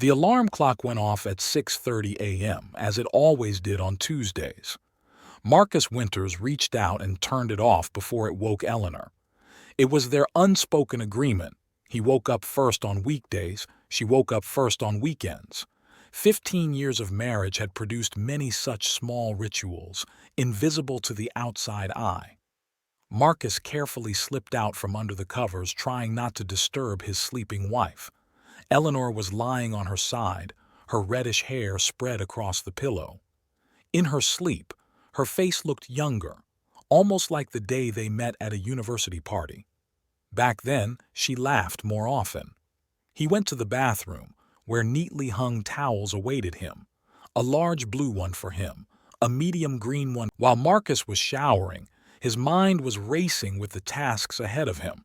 The alarm clock went off at 6:30 a.m., as it always did on Tuesdays. Marcus Winters reached out and turned it off before it woke Eleanor. It was their unspoken agreement. He woke up first on weekdays, she woke up first on weekends. 15 years of marriage had produced many such small rituals, invisible to the outside eye. Marcus carefully slipped out from under the covers, trying not to disturb his sleeping wife. Eleanor was lying on her side, her reddish hair spread across the pillow. In her sleep, her face looked younger, almost like the day they met at a university party. Back then, she laughed more often. He went to the bathroom, where neatly hung towels awaited him. A large blue one for him, a medium green one. While Marcus was showering, his mind was racing with the tasks ahead of him.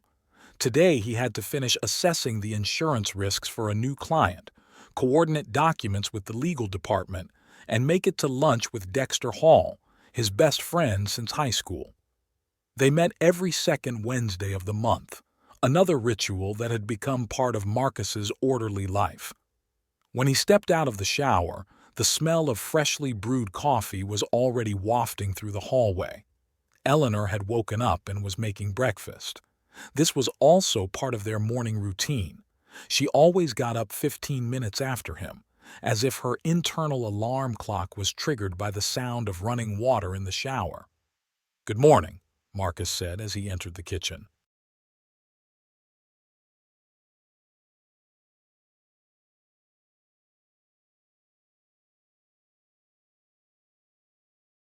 Today he had to finish assessing the insurance risks for a new client, coordinate documents with the legal department, and make it to lunch with Dexter Hall, his best friend since high school. They met every second Wednesday of the month, another ritual that had become part of Marcus's orderly life. When he stepped out of the shower, the smell of freshly brewed coffee was already wafting through the hallway. Eleanor had woken up and was making breakfast. This was also part of their morning routine. She always got up 15 minutes after him, as if her internal alarm clock was triggered by the sound of running water in the shower. "Good morning," Marcus said as he entered the kitchen.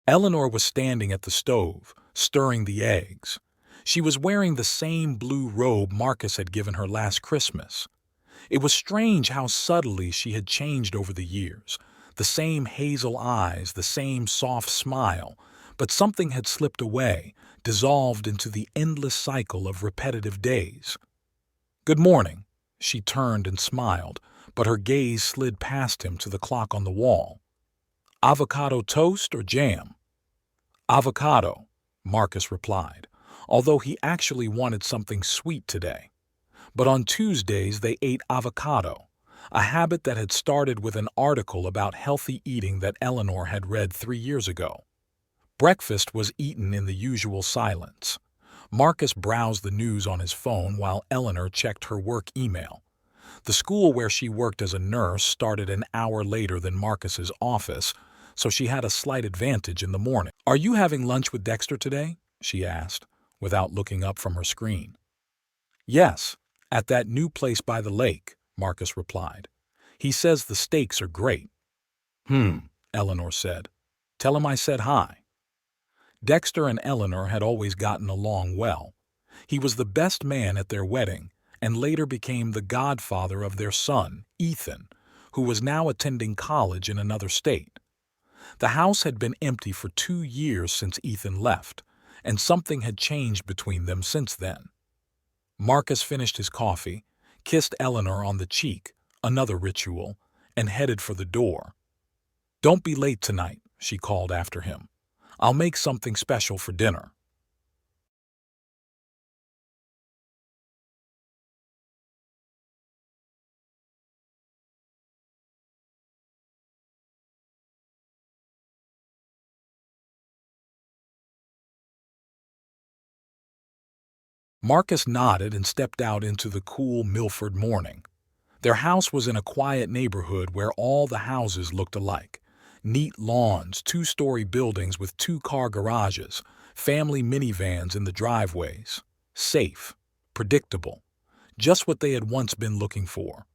Eleanor was standing at the stove, stirring the eggs. She was wearing the same blue robe Marcus had given her last Christmas. It was strange how subtly she had changed over the years. The same hazel eyes, the same soft smile, but something had slipped away, dissolved into the endless cycle of repetitive days. "Good morning." She turned and smiled, but her gaze slid past him to the clock on the wall. "Avocado toast or jam?" "Avocado," Marcus replied, although he actually wanted something sweet today. But on Tuesdays they ate avocado, a habit that had started with an article about healthy eating that Eleanor had read 3 years ago. Breakfast was eaten in the usual silence. Marcus browsed the news on his phone while Eleanor checked her work email. The school where she worked as a nurse started an hour later than Marcus's office, so she had a slight advantage in the morning. "Are you having lunch with Dexter today?" she asked, without looking up from her screen. "Yes, at that new place by the lake," Marcus replied. "He says the steaks are great." Eleanor said. "Tell him I said hi." Dexter and Eleanor had always gotten along well. He was the best man at their wedding, and later became the godfather of their son, Ethan, who was now attending college in another state. The house had been empty for 2 years since Ethan left, and something had changed between them since then. Marcus finished his coffee, kissed Eleanor on the cheek, another ritual, and headed for the door. "Don't be late tonight," she called after him. "I'll make something special for dinner." Marcus nodded and stepped out into the cool Milford morning. Their house was in a quiet neighborhood where all the houses looked alike. Neat lawns, 2-story buildings with 2-car garages, family minivans in the driveways. Safe, predictable, just what they had once been looking for.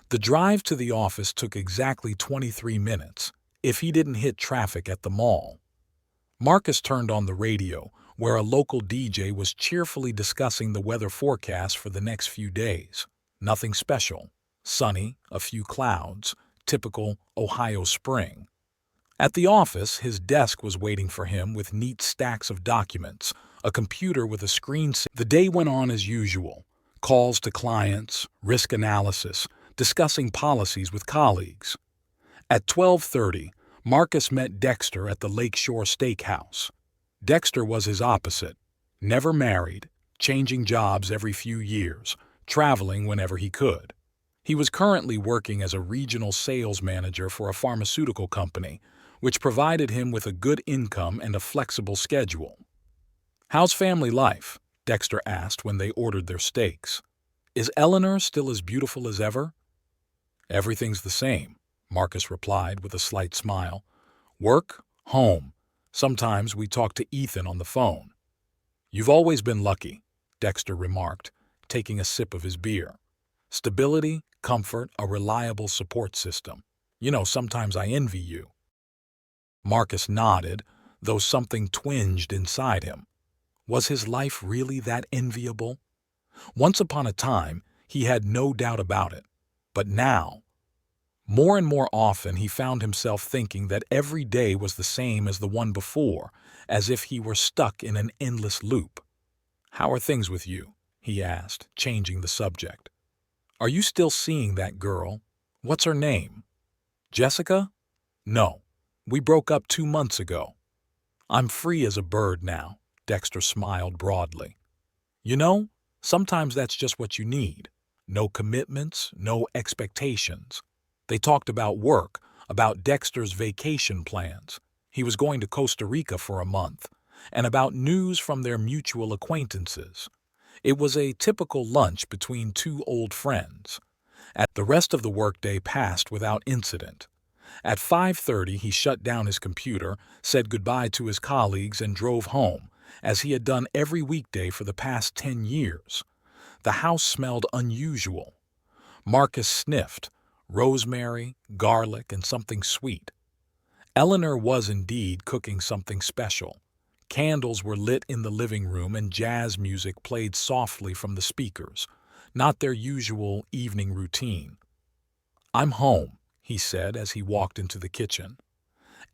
The drive to the office took exactly 23 minutes, if he didn't hit traffic at the mall. Marcus turned on the radio, where a local DJ was cheerfully discussing the weather forecast for the next few days. Nothing special. Sunny, a few clouds, typical Ohio spring. At the office, his desk was waiting for him with neat stacks of documents, a computer with a screen. The day went on as usual. Calls to clients, risk analysis, discussing policies with colleagues. At 12:30, Marcus met Dexter at the Lakeshore Steakhouse. Dexter was his opposite, never married, changing jobs every few years, traveling whenever he could. He was currently working as a regional sales manager for a pharmaceutical company, which provided him with a good income and a flexible schedule. "How's family life?" Dexter asked when they ordered their steaks. "Is Eleanor still as beautiful as ever?" "Everything's the same," Marcus replied with a slight smile. "Work, home. Sometimes we talk to Ethan on the phone." "You've always been lucky," Dexter remarked, taking a sip of his beer. "Stability, comfort, a reliable support system. Sometimes I envy you." Marcus nodded, though something twinged inside him. Was his life really that enviable? Once upon a time, he had no doubt about it. But now, more and more often, he found himself thinking that every day was the same as the one before, as if he were stuck in an endless loop. "How are things with you?" he asked, changing the subject. "Are you still seeing that girl? What's her name? Jessica?" "No. We broke up 2 months ago." "I'm free as a bird now," Dexter smiled broadly. Sometimes that's just what you need. No commitments, no expectations." They talked about work, about Dexter's vacation plans. He was going to Costa Rica for a month, and about news from their mutual acquaintances. It was a typical lunch between two old friends. The rest of the workday passed without incident. At 5:30, he shut down his computer, said goodbye to his colleagues, and drove home, as he had done every weekday for the past 10 years. The house smelled unusual. Marcus sniffed rosemary, garlic, and something sweet. Eleanor was indeed cooking something special. Candles were lit in the living room and jazz music played softly from the speakers, not their usual evening routine. "I'm home," he said as he walked into the kitchen.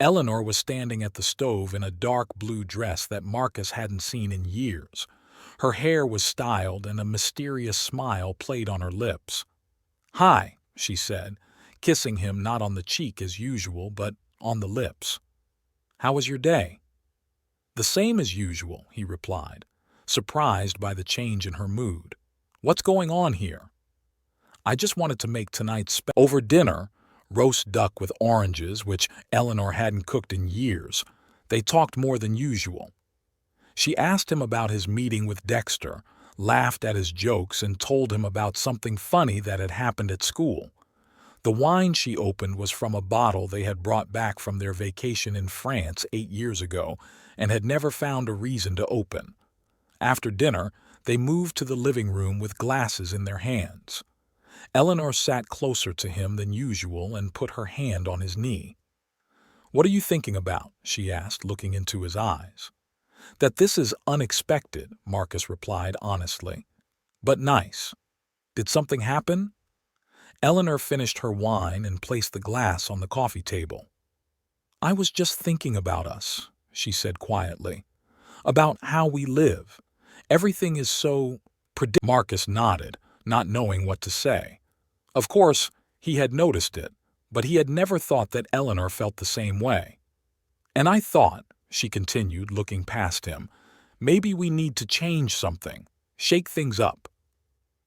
Eleanor was standing at the stove in a dark blue dress that Marcus hadn't seen in years. Her hair was styled and a mysterious smile played on her lips. "Hi," she said, kissing him not on the cheek as usual, but on the lips. "How was your day?" "The same as usual," he replied, surprised by the change in her mood. "What's going on here?" "I just wanted to make tonight's over dinner, roast duck with oranges, which Eleanor hadn't cooked in years. They talked more than usual. She asked him about his meeting with Dexter, laughed at his jokes, and told him about something funny that had happened at school. The wine she opened was from a bottle they had brought back from their vacation in France 8 years ago and had never found a reason to open. After dinner, they moved to the living room with glasses in their hands. Eleanor sat closer to him than usual and put her hand on his knee. "What are you thinking about?" she asked, looking into his eyes. "That this is unexpected," Marcus replied honestly. "But nice. Did something happen?" Eleanor finished her wine and placed the glass on the coffee table. "I was just thinking about us," she said quietly. "About how we live. Everything is so predictable." Marcus nodded, not knowing what to say. Of course, he had noticed it, but he had never thought that Eleanor felt the same way. "And I thought," she continued, looking past him, "maybe we need to change something, shake things up."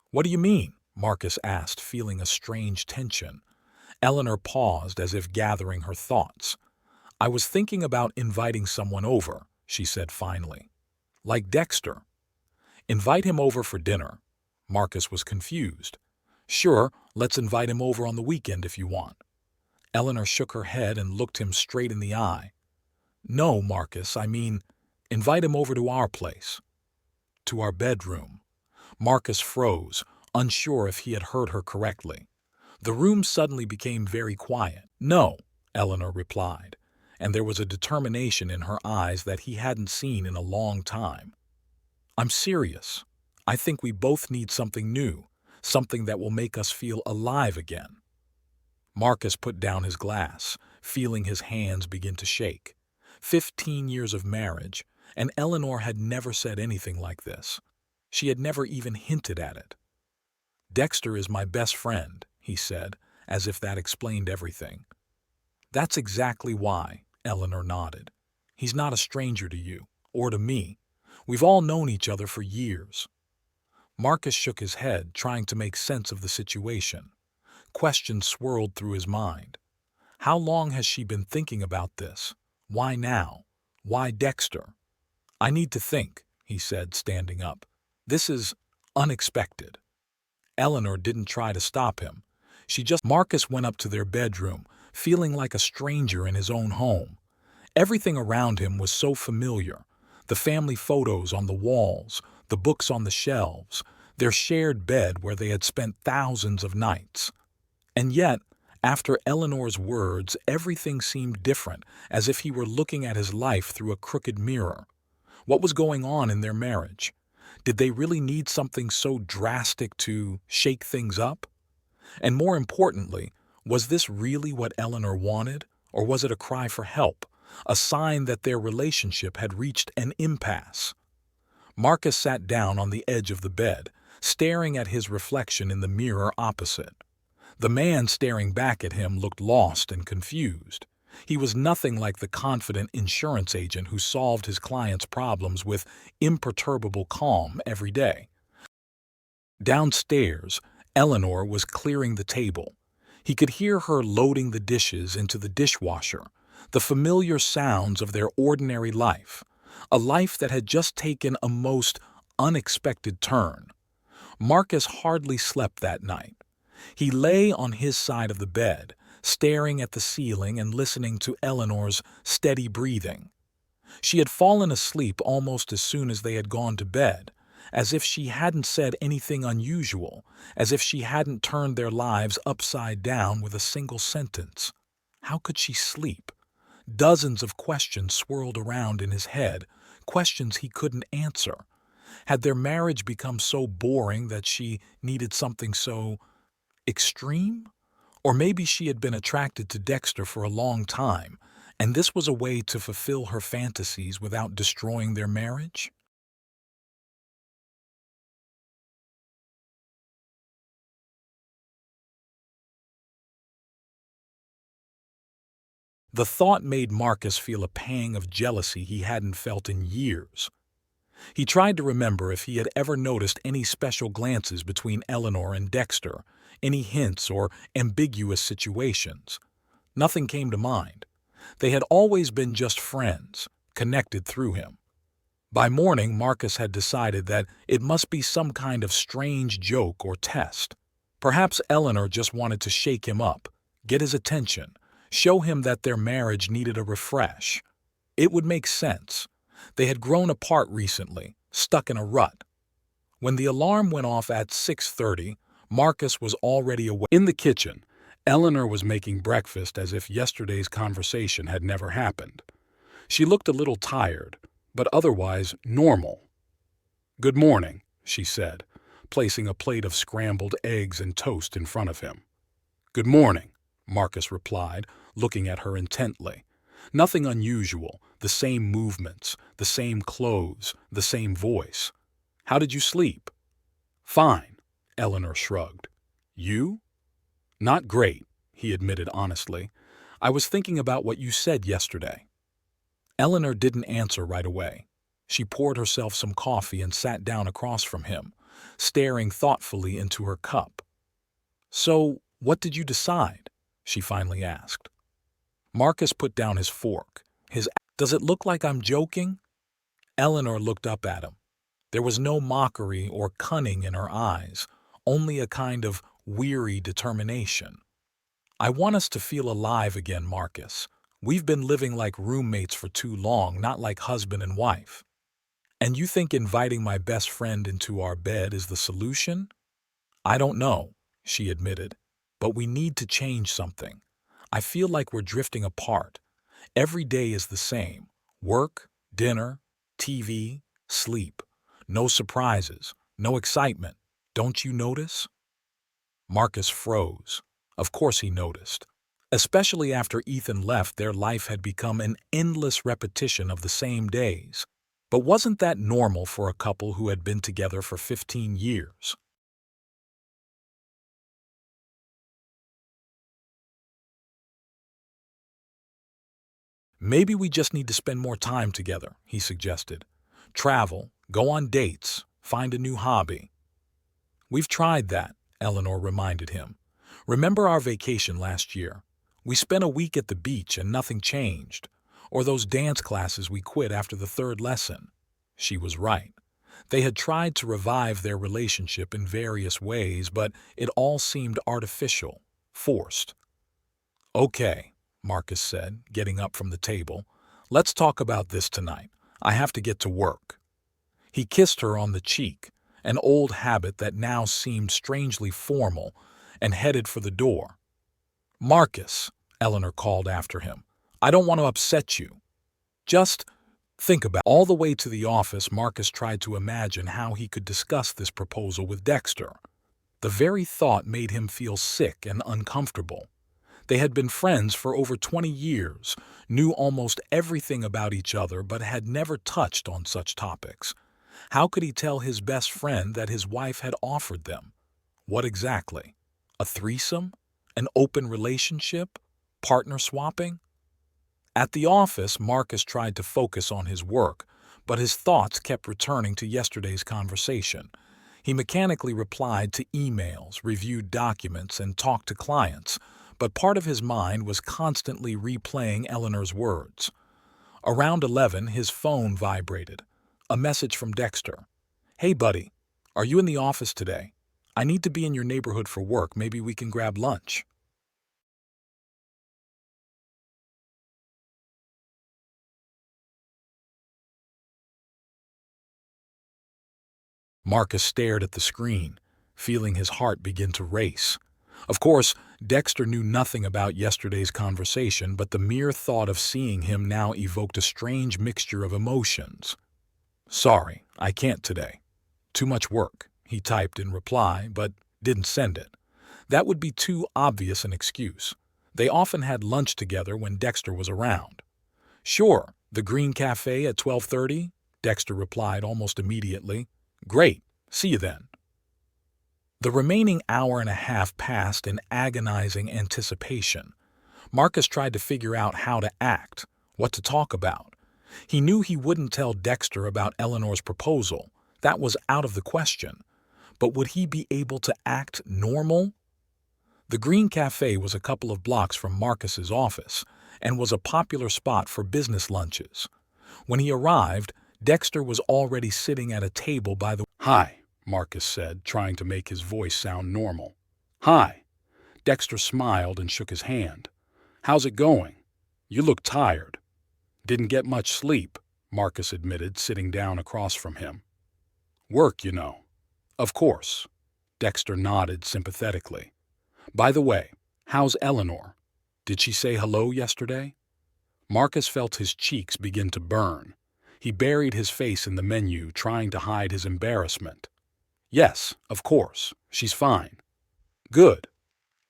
"What do you mean?" Marcus asked, feeling a strange tension. Eleanor paused as if gathering her thoughts. "I was thinking about inviting someone over," she said finally. "Like Dexter." "Invite him over for dinner." Marcus was confused. "Sure, let's invite him over on the weekend if you want." Eleanor shook her head and looked him straight in the eye. "No, Marcus, I mean, invite him over to our place." "To our bedroom." Marcus froze, unsure if he had heard her correctly. The room suddenly became very quiet. "No," Eleanor replied, and there was a determination in her eyes that he hadn't seen in a long time. "I'm serious. I think we both need something new, something that will make us feel alive again." Marcus put down his glass, feeling his hands begin to shake. 15 years of marriage, and Eleanor had never said anything like this. She had never even hinted at it. "Dexter is my best friend," he said, as if that explained everything. "That's exactly why," Eleanor nodded. "He's not a stranger to you, or to me. We've all known each other for years." Marcus shook his head, trying to make sense of the situation. Questions swirled through his mind. How long has she been thinking about this? Why now? Why Dexter? I need to think, he said, standing up. This is unexpected. Eleanor didn't try to stop him. Marcus went up to their bedroom, feeling like a stranger in his own home. Everything around him was so familiar. The family photos on the walls, the books on the shelves, their shared bed where they had spent thousands of nights. And yet, after Eleanor's words, everything seemed different, as if he were looking at his life through a crooked mirror. What was going on in their marriage? Did they really need something so drastic to shake things up? And more importantly, was this really what Eleanor wanted, or was it a cry for help, a sign that their relationship had reached an impasse? Marcus sat down on the edge of the bed, staring at his reflection in the mirror opposite. The man staring back at him looked lost and confused. He was nothing like the confident insurance agent who solved his clients' problems with imperturbable calm every day. Downstairs, Eleanor was clearing the table. He could hear her loading the dishes into the dishwasher, the familiar sounds of their ordinary life, a life that had just taken a most unexpected turn. Marcus hardly slept that night. He lay on his side of the bed, staring at the ceiling and listening to Eleanor's steady breathing. She had fallen asleep almost as soon as they had gone to bed, as if she hadn't said anything unusual, as if she hadn't turned their lives upside down with a single sentence. How could she sleep? Dozens of questions swirled around in his head, questions he couldn't answer. Had their marriage become so boring that she needed something so extreme? Or maybe she had been attracted to Dexter for a long time, and this was a way to fulfill her fantasies without destroying their marriage? The thought made Marcus feel a pang of jealousy he hadn't felt in years. He tried to remember if he had ever noticed any special glances between Eleanor and Dexter, any hints or ambiguous situations. Nothing came to mind. They had always been just friends, connected through him. By morning, Marcus had decided that it must be some kind of strange joke or test. Perhaps Eleanor just wanted to shake him up, get his attention, show him that their marriage needed a refresh. It would make sense. They had grown apart recently, stuck in a rut. When the alarm went off at 6:30, Marcus was already awake. In the kitchen, Eleanor was making breakfast as if yesterday's conversation had never happened. She looked a little tired, but otherwise normal. "Good morning," she said, placing a plate of scrambled eggs and toast in front of him. "Good morning," Marcus replied, looking at her intently. Nothing unusual, the same movements, the same clothes, the same voice. "How did you sleep?" "Fine," Eleanor shrugged. "You?" "Not great," he admitted honestly. "I was thinking about what you said yesterday." Eleanor didn't answer right away. She poured herself some coffee and sat down across from him, staring thoughtfully into her cup. "So, what did you decide?" she finally asked. Marcus put down his fork. "Does it look like I'm joking?" Eleanor looked up at him. There was no mockery or cunning in her eyes, only a kind of weary determination. "I want us to feel alive again, Marcus. We've been living like roommates for too long, not like husband and wife. And you think inviting my best friend into our bed is the solution?" "I don't know," she admitted, "but we need to change something. I feel like we're drifting apart. Every day is the same. Work, dinner, TV, sleep. No surprises, no excitement. Don't you notice?" Marcus froze. Of course he noticed. Especially after Ethan left, their life had become an endless repetition of the same days. But wasn't that normal for a couple who had been together for 15 years? "Maybe we just need to spend more time together," he suggested. "Travel, go on dates, find a new hobby." "We've tried that," Eleanor reminded him. Remember our vacation last year? We spent a week at the beach and nothing changed. Or those dance classes we quit after the third lesson. She was right. They had tried to revive their relationship in various ways, but it all seemed artificial, forced. Okay, Marcus said, getting up from the table. Let's talk about this tonight. I have to get to work. He kissed her on the cheek, an old habit that now seemed strangely formal, and headed for the door. Marcus, Eleanor called after him, I don't want to upset you. Just think about it. All the way to the office, Marcus tried to imagine how he could discuss this proposal with Dexter. The very thought made him feel sick and uncomfortable. They had been friends for over 20 years, knew almost everything about each other, but had never touched on such topics. How could he tell his best friend that his wife had offered them? What exactly? A threesome? An open relationship? Partner swapping? At the office, Marcus tried to focus on his work, but his thoughts kept returning to yesterday's conversation. He mechanically replied to emails, reviewed documents, and talked to clients, but part of his mind was constantly replaying Eleanor's words. Around 11, his phone vibrated. A message from Dexter. Hey, buddy, are you in the office today? I need to be in your neighborhood for work. Maybe we can grab lunch. Marcus stared at the screen, feeling his heart begin to race. Of course, Dexter knew nothing about yesterday's conversation, but the mere thought of seeing him now evoked a strange mixture of emotions. Sorry, I can't today. Too much work, he typed in reply, but didn't send it. That would be too obvious an excuse. They often had lunch together when Dexter was around. Sure, the Green Cafe at 12:30, Dexter replied almost immediately. Great, see you then. The remaining hour and a half passed in agonizing anticipation. Marcus tried to figure out how to act, what to talk about. He knew he wouldn't tell Dexter about Eleanor's proposal. That was out of the question. But would he be able to act normal? The Green Cafe was a couple of blocks from Marcus's office and was a popular spot for business lunches. When he arrived, Dexter was already sitting at a table by the... Hi, Marcus said, trying to make his voice sound normal. Hi. Dexter smiled and shook his hand. How's it going? You look tired. Didn't get much sleep, Marcus admitted, sitting down across from him. Work, you know. Of course. Dexter nodded sympathetically. By the way, how's Eleanor? Did she say hello yesterday? Marcus felt his cheeks begin to burn. He buried his face in the menu, trying to hide his embarrassment. Yes, of course. She's fine. Good.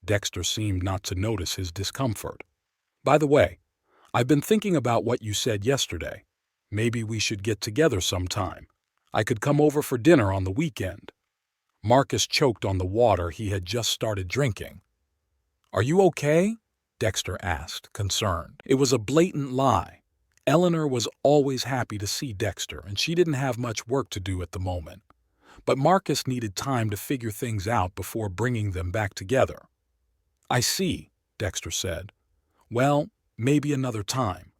Dexter seemed not to notice his discomfort. By the way, I've been thinking about what you said yesterday. Maybe we should get together sometime. I could come over for dinner on the weekend. Marcus choked on the water he had just started drinking. Are you okay? Dexter asked, concerned. It was a blatant lie. Eleanor was always happy to see Dexter, and she didn't have much work to do at the moment. But Marcus needed time to figure things out before bringing them back together. I see, Dexter said. Well, maybe another time.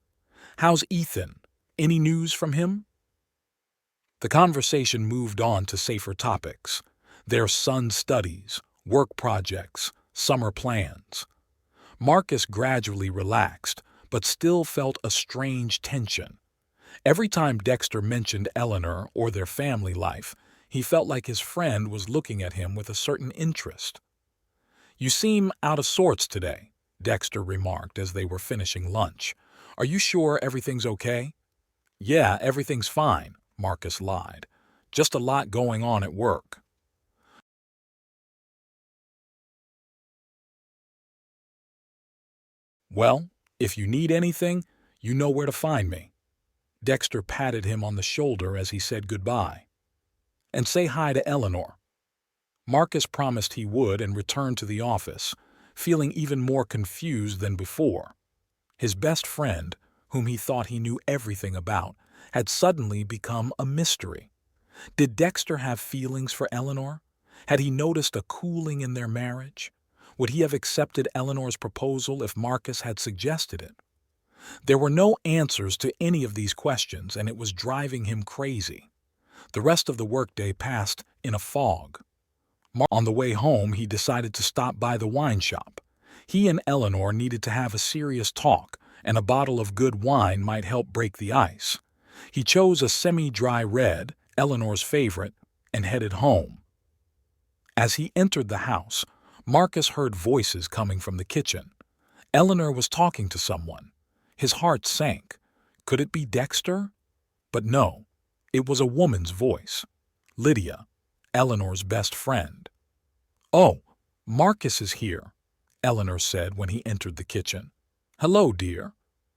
How's Ethan? Any news from him? The conversation moved on to safer topics. Their son's studies, work projects, summer plans. Marcus gradually relaxed, but still felt a strange tension. Every time Dexter mentioned Eleanor or their family life, he felt like his friend was looking at him with a certain interest. You seem out of sorts today, Dexter remarked as they were finishing lunch. Are you sure everything's okay? Yeah, everything's fine, Marcus lied. Just a lot going on at work. Well, if you need anything, you know where to find me. Dexter patted him on the shoulder as he said goodbye. And say hi to Eleanor. Marcus promised he would and returned to the office, feeling even more confused than before. His best friend, whom he thought he knew everything about, had suddenly become a mystery. Did Dexter have feelings for Eleanor? Had he noticed a cooling in their marriage? Would he have accepted Eleanor's proposal if Marcus had suggested it? There were no answers to any of these questions, and it was driving him crazy. The rest of the workday passed in a fog. On the way home, he decided to stop by the wine shop. He and Eleanor needed to have a serious talk, and a bottle of good wine might help break the ice. He chose a semi-dry red, Eleanor's favorite, and headed home. As he entered the house, Marcus heard voices coming from the kitchen. Eleanor was talking to someone. His heart sank. Could it be Dexter? But no, it was a woman's voice. Lydia, Eleanor's best friend. "Oh, Marcus is here," Eleanor said when he entered the kitchen. "Hello, dear."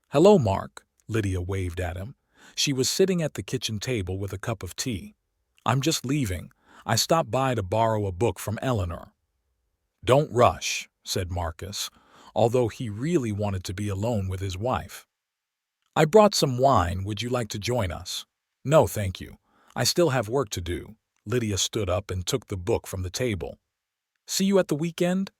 "Hello, Mark," Lydia waved at him. She was sitting at the kitchen table with a cup of tea. "I'm just leaving. I stopped by to borrow a book from Eleanor." "Don't rush," said Marcus, although he really wanted to be alone with his wife. "I brought some wine. Would you like to join us?" "No, thank you. I still have work to do." Lydia stood up and took the book from the table. "See you at the weekend?"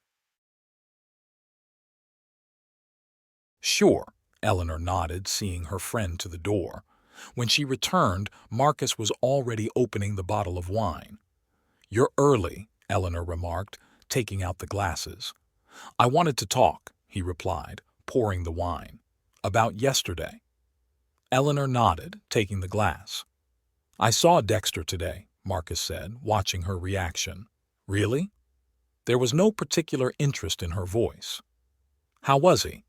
"Sure," Eleanor nodded, seeing her friend to the door. When she returned, Marcus was already opening the bottle of wine. "You're early," Eleanor remarked, taking out the glasses. "I wanted to talk," he replied, pouring the wine. "About yesterday." Eleanor nodded, taking the glass. "I saw Dexter today," Marcus said, watching her reaction. "Really?" There was no particular interest in her voice. "How was he?"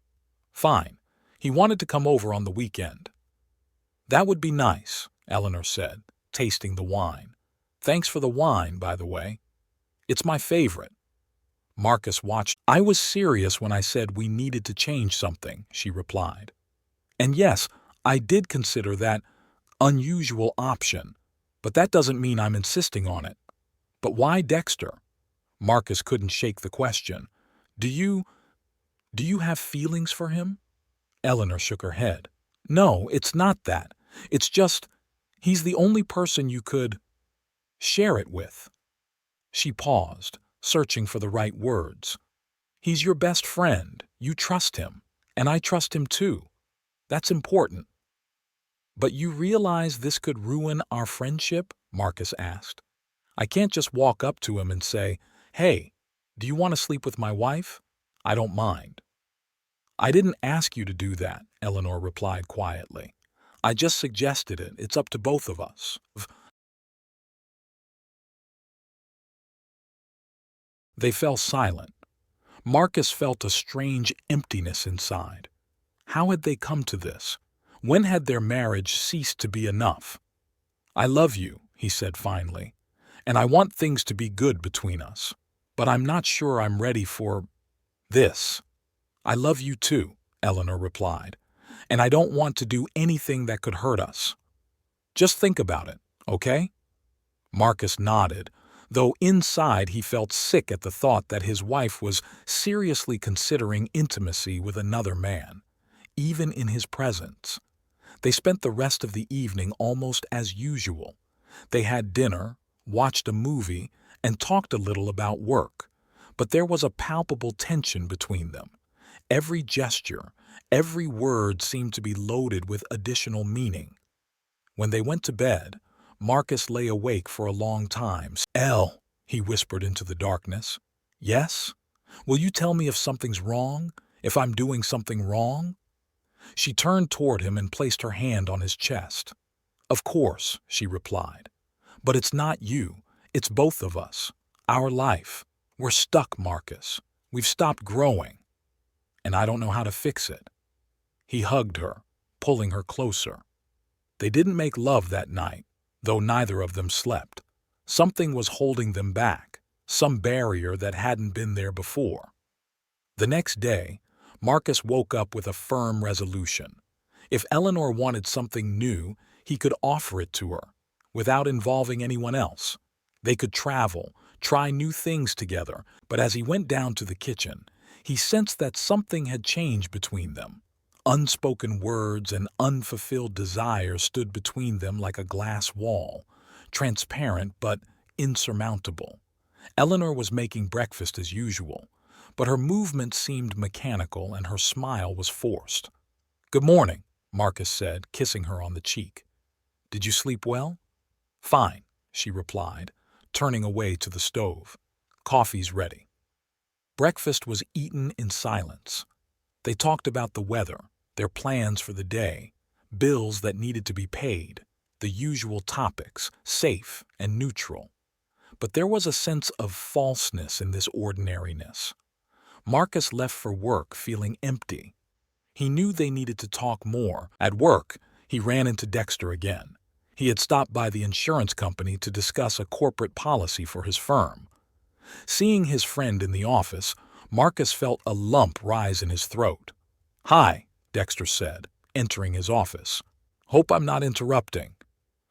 "Fine. He wanted to come over on the weekend." "That would be nice," Eleanor said, tasting the wine. "Thanks for the wine, by the way. It's my favorite." Marcus watched. "I was serious when I said we needed to change something," she replied. "And yes, I did consider that unusual option, but that doesn't mean I'm insisting on it." "But why Dexter?" Marcus couldn't shake the question. Do you have feelings for him?" Eleanor shook her head. "No, it's not that. It's just, he's the only person you could share it with." She paused, searching for the right words. "He's your best friend. You trust him. And I trust him too. That's important." "But you realize this could ruin our friendship?" Marcus asked. "I can't just walk up to him and say, 'Hey, do you want to sleep with my wife? I don't mind.'" "I didn't ask you to do that," Eleanor replied quietly. "I just suggested it. It's up to both of us." They fell silent. Marcus felt a strange emptiness inside. How had they come to this? When had their marriage ceased to be enough? "I love you," he said finally, "and I want things to be good between us. But I'm not sure I'm ready for this." "I love you too," Eleanor replied, "and I don't want to do anything that could hurt us. Just think about it, okay?" Marcus nodded, though inside he felt sick at the thought that his wife was seriously considering intimacy with another man, even in his presence. They spent the rest of the evening almost as usual. They had dinner, watched a movie, and talked a little about work. But there was a palpable tension between them. Every gesture, every word seemed to be loaded with additional meaning. When they went to bed, Marcus lay awake for a long time. "Elle," he whispered into the darkness. "Yes? Will you tell me if something's wrong? If I'm doing something wrong?" She turned toward him and placed her hand on his chest. "Of course," she replied. "But it's not you. It's both of us. Our life. We're stuck, Marcus. We've stopped growing. And I don't know how to fix it." He hugged her, pulling her closer. They didn't make love that night, though neither of them slept. Something was holding them back, some barrier that hadn't been there before. The next day, Marcus woke up with a firm resolution. If Eleanor wanted something new, he could offer it to her, without involving anyone else. They could travel, try new things together, but as he went down to the kitchen, he sensed that something had changed between them. Unspoken words and unfulfilled desires stood between them like a glass wall, transparent but insurmountable. Eleanor was making breakfast as usual, but her movement seemed mechanical and her smile was forced. "Good morning," Marcus said, kissing her on the cheek. "Did you sleep well?" "Fine," she replied, turning away to the stove. "Coffee's ready." Breakfast was eaten in silence. They talked about the weather, their plans for the day, bills that needed to be paid, the usual topics, safe and neutral. But there was a sense of falseness in this ordinariness. Marcus left for work feeling empty. He knew they needed to talk more. At work, he ran into Dexter again. He had stopped by the insurance company to discuss a corporate policy for his firm. Seeing his friend in the office, Marcus felt a lump rise in his throat. "Hi," Dexter said, entering his office. "Hope I'm not interrupting."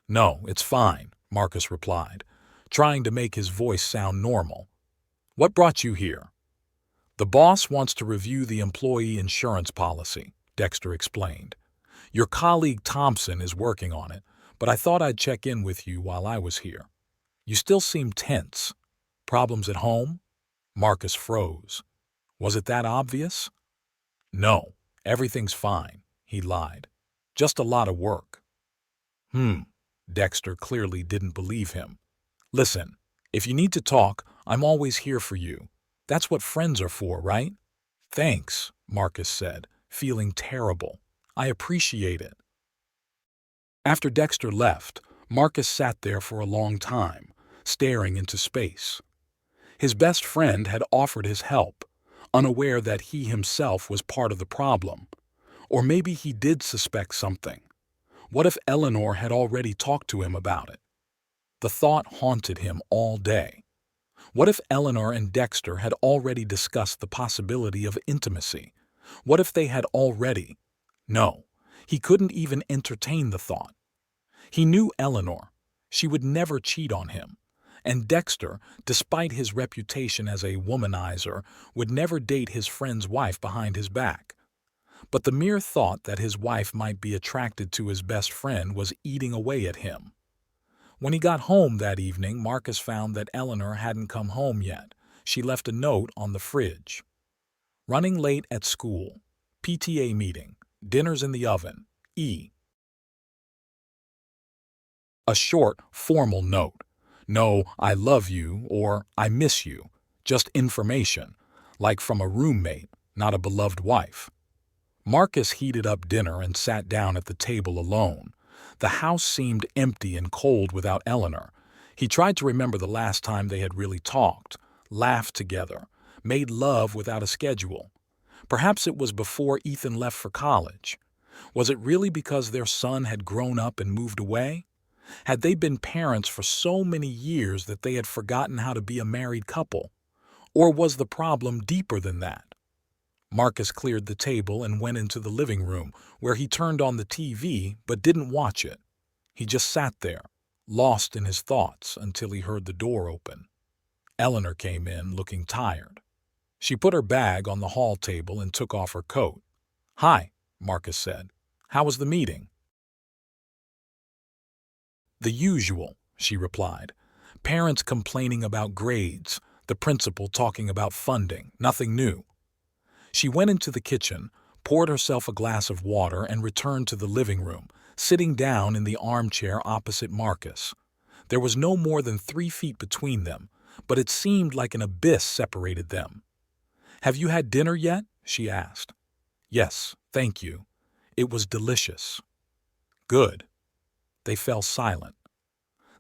"No, it's fine," Marcus replied, trying to make his voice sound normal. "What brought you here?" "The boss wants to review the employee insurance policy," Dexter explained. "Your colleague Thompson is working on it, but I thought I'd check in with you while I was here. You still seem tense. Problems at home?" Marcus froze. Was it that obvious? "No, everything's fine," he lied. "Just a lot of work." Dexter clearly didn't believe him. "Listen, if you need to talk, I'm always here for you. That's what friends are for, right?" "Thanks," Marcus said, feeling terrible. "I appreciate it." After Dexter left, Marcus sat there for a long time, staring into space. His best friend had offered his help, unaware that he himself was part of the problem. Or maybe he did suspect something. What if Eleanor had already talked to him about it? The thought haunted him all day. What if Eleanor and Dexter had already discussed the possibility of intimacy? What if they had already? No, he couldn't even entertain the thought. He knew Eleanor. She would never cheat on him. And Dexter, despite his reputation as a womanizer, would never date his friend's wife behind his back. But the mere thought that his wife might be attracted to his best friend was eating away at him. When he got home that evening, Marcus found that Eleanor hadn't come home yet. She left a note on the fridge. "Running late at school. PTA meeting. Dinner's in the oven. E." A short, formal note. No "I love you" or "I miss you." Just information, like from a roommate, not a beloved wife. Marcus heated up dinner and sat down at the table alone. The house seemed empty and cold without Eleanor. He tried to remember the last time they had really talked, laughed together, made love without a schedule. Perhaps it was before Ethan left for college. Was it really because their son had grown up and moved away? Had they been parents for so many years that they had forgotten how to be a married couple? Or was the problem deeper than that? Marcus cleared the table and went into the living room, where he turned on the TV but didn't watch it. He just sat there, lost in his thoughts, until he heard the door open. Eleanor came in, looking tired. She put her bag on the hall table and took off her coat. "Hi," Marcus said. "How was the meeting?" "The usual," she replied. "Parents complaining about grades, the principal talking about funding, nothing new." She went into the kitchen, poured herself a glass of water, and returned to the living room, sitting down in the armchair opposite Marcus. There was no more than 3 feet between them, but it seemed like an abyss separated them. "Have you had dinner yet?" she asked. "Yes, thank you. It was delicious." "Good." They fell silent.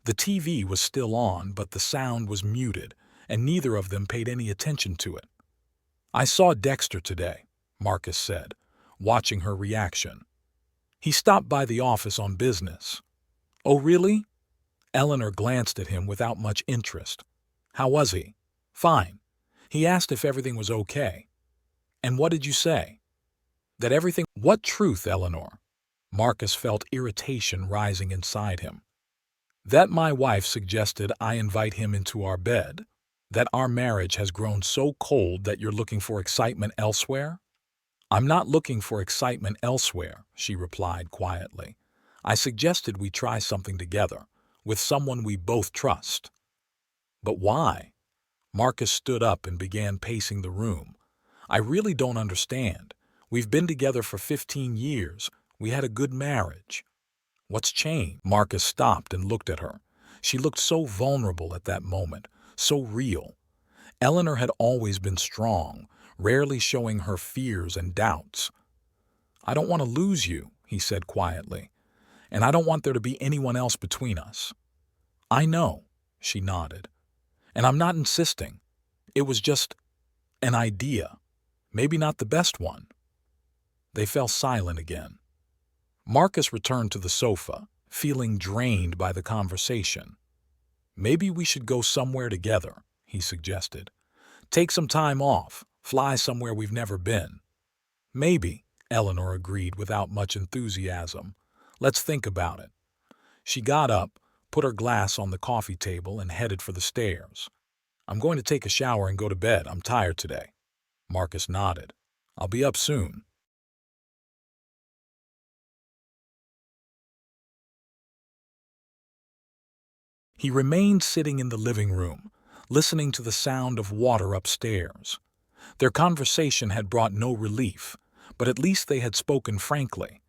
The TV was still on, but the sound was muted, and neither of them paid any attention to it. "I saw Dexter today," Marcus said, watching her reaction. "He stopped by the office on business." "Oh, really?" Eleanor glanced at him without much interest. "How was he?" "Fine. He asked if everything was okay." "And what did you say?" "That everything—" "What truth, Eleanor?" Marcus felt irritation rising inside him. "That my wife suggested I invite him into our bed? That our marriage has grown so cold that you're looking for excitement elsewhere?" "I'm not looking for excitement elsewhere," she replied quietly. "I suggested we try something together, with someone we both trust." "But why?" Marcus stood up and began pacing the room. I really don't understand. We've been together for 15 years. We had a good marriage. What's changed? Marcus stopped and looked at her. She looked so vulnerable at that moment, so real. Eleanor had always been strong, rarely showing her fears and doubts. I don't want to lose you, he said quietly, and I don't want there to be anyone else between us. I know, she nodded, and I'm not insisting. It was just an idea, maybe not the best one. They fell silent again. Marcus returned to the sofa, feeling drained by the conversation. Maybe we should go somewhere together, he suggested. Take some time off, fly somewhere we've never been. Maybe, Eleanor agreed without much enthusiasm. Let's think about it. She got up, put her glass on the coffee table, and headed for the stairs. I'm going to take a shower and go to bed. I'm tired today. Marcus nodded. I'll be up soon. He remained sitting in the living room, listening to the sound of water upstairs. Their conversation had brought no relief, but at least they had spoken frankly.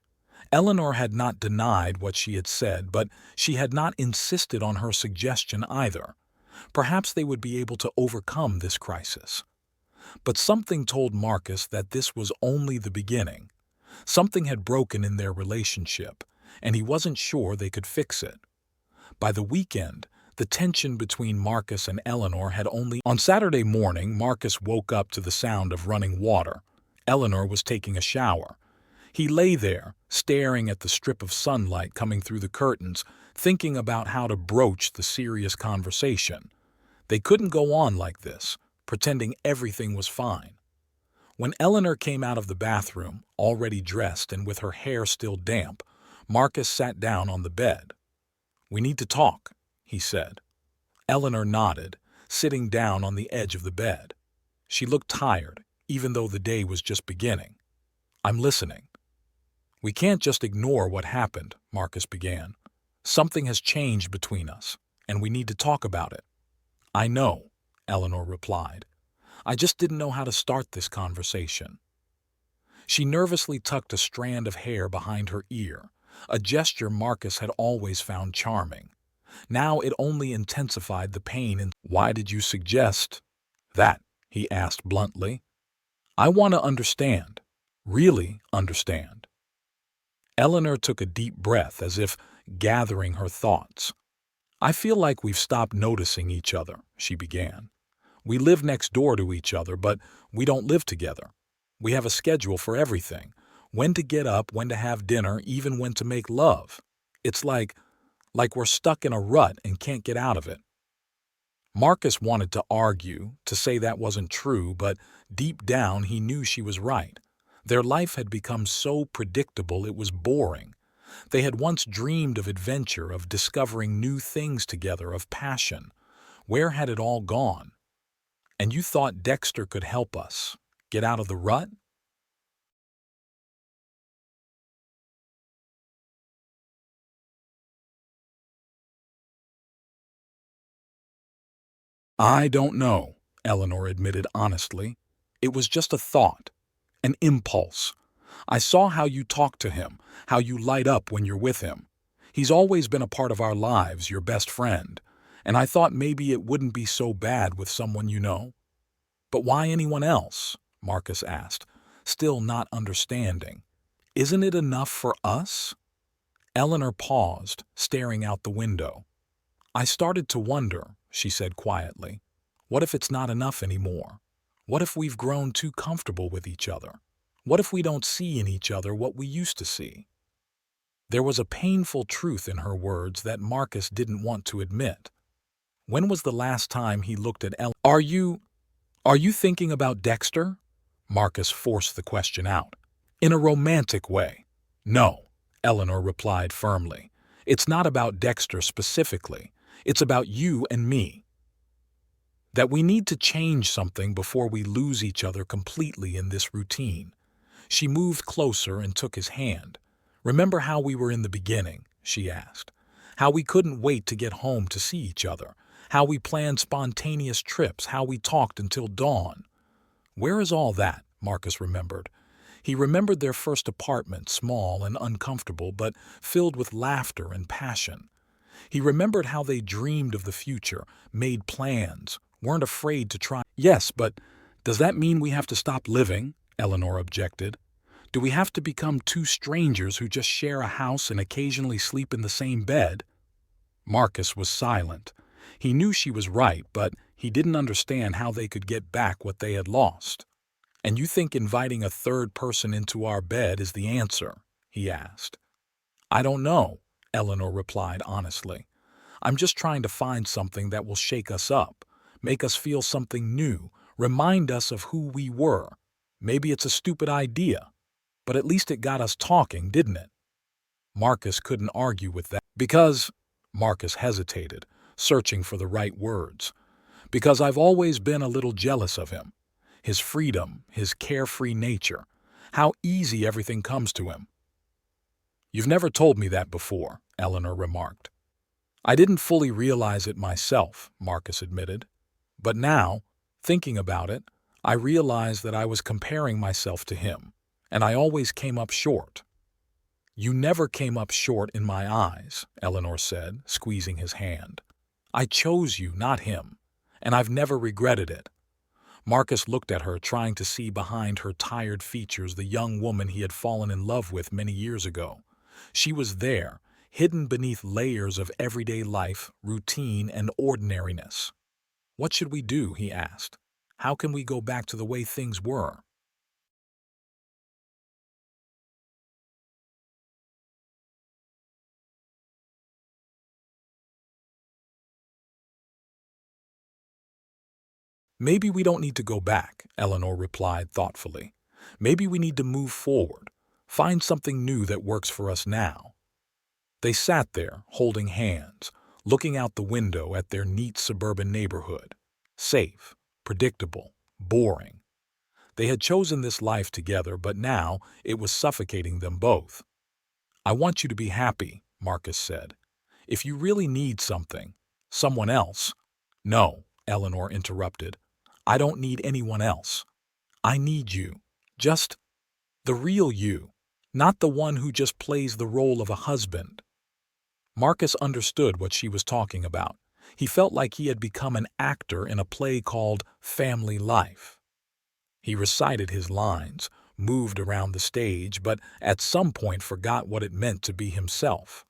Eleanor had not denied what she had said, but she had not insisted on her suggestion either. Perhaps they would be able to overcome this crisis. But something told Marcus that this was only the beginning. Something had broken in their relationship, and he wasn't sure they could fix it. By the weekend, the tension between Marcus and Eleanor had only... On Saturday morning, Marcus woke up to the sound of running water. Eleanor was taking a shower. He lay there, staring at the strip of sunlight coming through the curtains, thinking about how to broach the serious conversation. They couldn't go on like this, pretending everything was fine. When Eleanor came out of the bathroom, already dressed and with her hair still damp, Marcus sat down on the bed. We need to talk, he said. Eleanor nodded, sitting down on the edge of the bed. She looked tired, even though the day was just beginning. I'm listening. We can't just ignore what happened, Marcus began. Something has changed between us, and we need to talk about it. I know, Eleanor replied. I just didn't know how to start this conversation. She nervously tucked a strand of hair behind her ear, a gesture Marcus had always found charming. Now it only intensified the pain. And why did you suggest that? He asked bluntly. I want to understand, really understand. Eleanor took a deep breath as if gathering her thoughts. I feel like we've stopped noticing each other, she began. We live next door to each other, but we don't live together. We have a schedule for everything. When to get up, when to have dinner, even when to make love. It's like we're stuck in a rut and can't get out of it. Marcus wanted to argue, to say that wasn't true, but deep down he knew she was right. Their life had become so predictable it was boring. They had once dreamed of adventure, of discovering new things together, of passion. Where had it all gone? And you thought Dexter could help us get out of the rut? I don't know, Eleanor admitted honestly. It was just a thought, an impulse. I saw how you talk to him, how you light up when you're with him. He's always been a part of our lives, your best friend, and I thought maybe it wouldn't be so bad with someone you know. But why anyone else? Marcus asked, still not understanding. Isn't it enough for us? Eleanor paused, staring out the window. I started to wonder, she said quietly. What if it's not enough anymore? What if we've grown too comfortable with each other? What if we don't see in each other what we used to see? There was a painful truth in her words that Marcus didn't want to admit. When was the last time he looked at Eleanor? Are you thinking about Dexter? Marcus forced the question out. In a romantic way. No, Eleanor replied firmly. It's not about Dexter specifically. It's about you and me. That we need to change something before we lose each other completely in this routine. She moved closer and took his hand. Remember how we were in the beginning, she asked. How we couldn't wait to get home to see each other. How we planned spontaneous trips, how we talked until dawn. Where is all that? Marcus remembered. He remembered their first apartment, small and uncomfortable, but filled with laughter and passion. He remembered how they dreamed of the future, made plans, weren't afraid to try. Yes, but does that mean we have to stop living? Eleanor objected. Do we have to become two strangers who just share a house and occasionally sleep in the same bed? Marcus was silent. He knew she was right, but he didn't understand how they could get back what they had lost. And you think inviting a third person into our bed is the answer? He asked. I don't know, Eleanor replied honestly. I'm just trying to find something that will shake us up, make us feel something new, remind us of who we were. Maybe it's a stupid idea, but at least it got us talking, didn't it? Marcus couldn't argue with that. Because, Marcus hesitated, searching for the right words. Because I've always been a little jealous of him. His freedom, his carefree nature, how easy everything comes to him. You've never told me that before, Eleanor remarked. I didn't fully realize it myself, Marcus admitted. But now, thinking about it, I realized that I was comparing myself to him, and I always came up short. You never came up short in my eyes, Eleanor said, squeezing his hand. I chose you, not him, and I've never regretted it. Marcus looked at her, trying to see behind her tired features the young woman he had fallen in love with many years ago. She was there, hidden beneath layers of everyday life, routine, and ordinariness. What should we do? He asked. How can we go back to the way things were? Maybe we don't need to go back, Eleanor replied thoughtfully. Maybe we need to move forward, find something new that works for us now. They sat there, holding hands, looking out the window at their neat suburban neighborhood. Safe, predictable, boring. They had chosen this life together, but now it was suffocating them both. I want you to be happy, Marcus said. If you really need something, someone else. No, Eleanor interrupted. I don't need anyone else. I need you. Just the real you, not the one who just plays the role of a husband. Marcus understood what she was talking about. He felt like he had become an actor in a play called Family Life. He recited his lines, moved around the stage, but at some point forgot what it meant to be himself.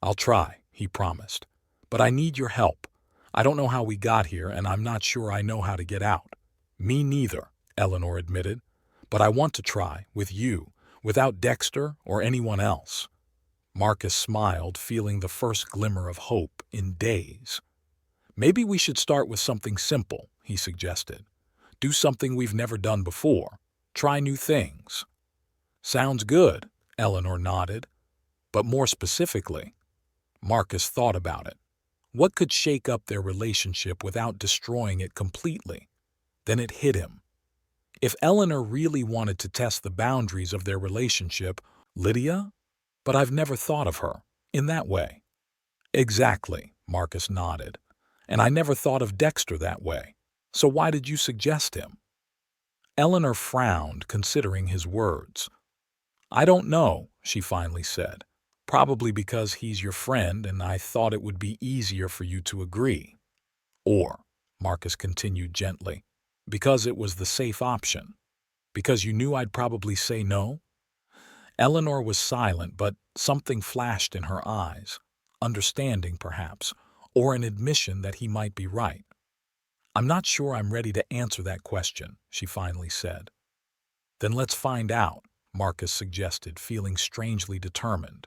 I'll try, he promised. But I need your help. I don't know how we got here, and I'm not sure I know how to get out. Me neither, Eleanor admitted. But I want to try, with you, without Dexter or anyone else. Marcus smiled, feeling the first glimmer of hope in days. Maybe we should start with something simple, he suggested. Do something we've never done before. Try new things. Sounds good, Eleanor nodded. But more specifically, Marcus thought about it. What could shake up their relationship without destroying it completely? Then it hit him. If Eleanor really wanted to test the boundaries of their relationship, Lydia? But I've never thought of her in that way. Exactly, Marcus nodded. And I never thought of Dexter that way. So why did you suggest him? Eleanor frowned, considering his words. I don't know, she finally said. Probably because he's your friend and I thought it would be easier for you to agree. Or, Marcus continued gently, because it was the safe option. Because you knew I'd probably say no? Eleanor was silent, but something flashed in her eyes. Understanding, perhaps, or an admission that he might be right. I'm not sure I'm ready to answer that question, she finally said. Then let's find out, Marcus suggested, feeling strangely determined.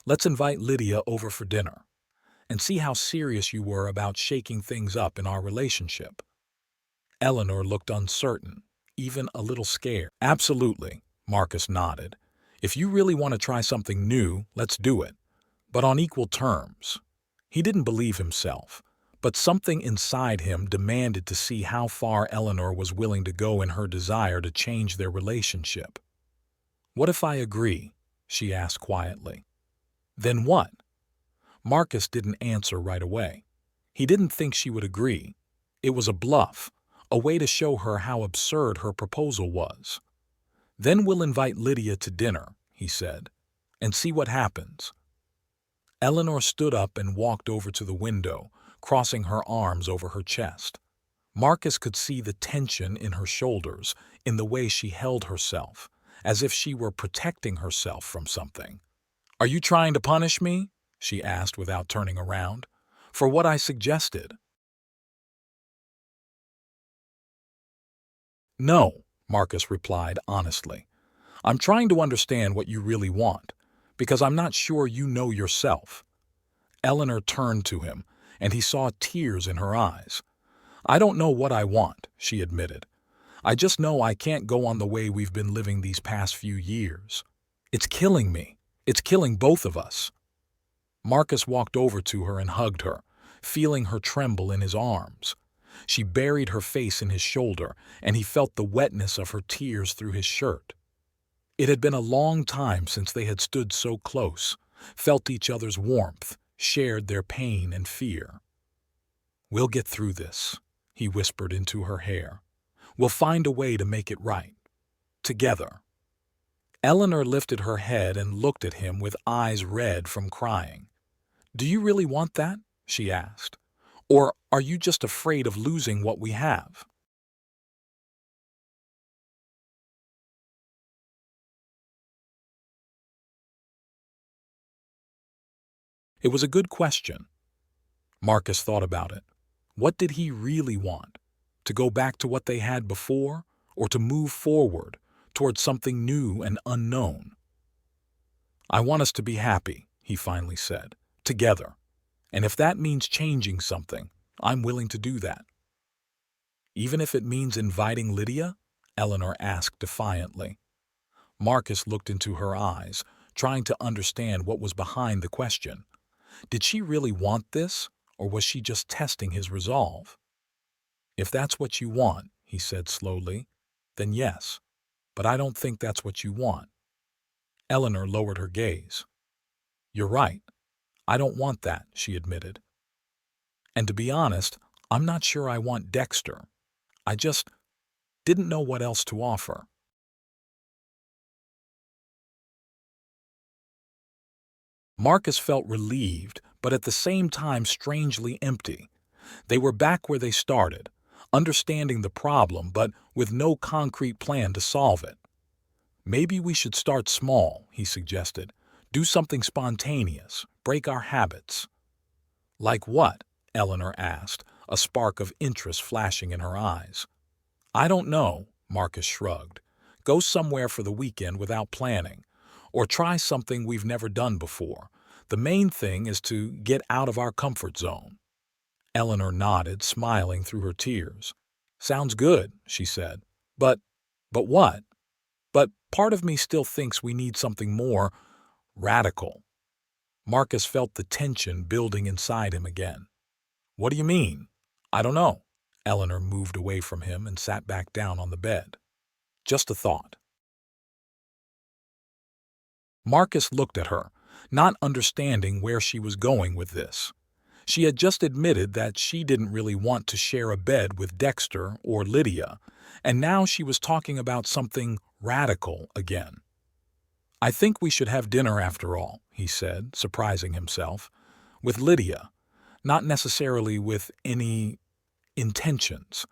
Let's invite Lydia over for dinner and see how serious you were about shaking things up in our relationship. Eleanor looked uncertain, even a little scared. Absolutely, Marcus nodded. If you really want to try something new, let's do it. But on equal terms. He didn't believe himself, but something inside him demanded to see how far Eleanor was willing to go in her desire to change their relationship. "What if I agree?" she asked quietly. "Then what?" Marcus didn't answer right away. He didn't think she would agree. It was a bluff, a way to show her how absurd her proposal was. "Then we'll invite Lydia to dinner," he said, "and see what happens." Eleanor stood up and walked over to the window, crossing her arms over her chest. Marcus could see the tension in her shoulders, in the way she held herself, as if she were protecting herself from something. "Are you trying to punish me?" she asked without turning around. "For what I suggested?" "No," Marcus replied honestly. "I'm trying to understand what you really want, because I'm not sure you know yourself." Eleanor turned to him, and he saw tears in her eyes. "I don't know what I want," she admitted. "I just know I can't go on the way we've been living these past few years. It's killing me. It's killing both of us." Marcus walked over to her and hugged her, feeling her tremble in his arms. She buried her face in his shoulder, and he felt the wetness of her tears through his shirt. It had been a long time since they had stood so close, felt each other's warmth, shared their pain and fear. "We'll get through this," he whispered into her hair. "We'll find a way to make it right. Together." Eleanor lifted her head and looked at him with eyes red from crying. "Do you really want that?" she asked. "Or are you just afraid of losing what we have?" It was a good question. Marcus thought about it. What did he really want? To go back to what they had before, or to move forward towards something new and unknown? "I want us to be happy," he finally said, "together. And if that means changing something, I'm willing to do that." "Even if it means inviting Lydia?" Eleanor asked defiantly. Marcus looked into her eyes, trying to understand what was behind the question. Did she really want this, or was she just testing his resolve? "If that's what you want," he said slowly, "then yes. But I don't think that's what you want." Eleanor lowered her gaze. "You're right. I don't want that," she admitted. "And to be honest, I'm not sure I want Dexter. I just didn't know what else to offer." Marcus felt relieved, but at the same time strangely empty. They were back where they started, understanding the problem but with no concrete plan to solve it. "Maybe we should start small," he suggested. "Do something spontaneous, break our habits." "Like what?" Eleanor asked, a spark of interest flashing in her eyes. "I don't know," Marcus shrugged. "Go somewhere for the weekend without planning, or try something we've never done before. The main thing is to get out of our comfort zone." Eleanor nodded, smiling through her tears. "Sounds good," she said. But what? But part of me still thinks we need something more radical." Marcus felt the tension building inside him again. "What do you mean?" "I don't know." Eleanor moved away from him and sat back down on the bed. "Just a thought." Marcus looked at her, not understanding where she was going with this. She had just admitted that she didn't really want to share a bed with Dexter or Lydia, and now she was talking about something radical again. "I think we should have dinner after all," he said, surprising himself. "With Lydia. Not necessarily with any intentions.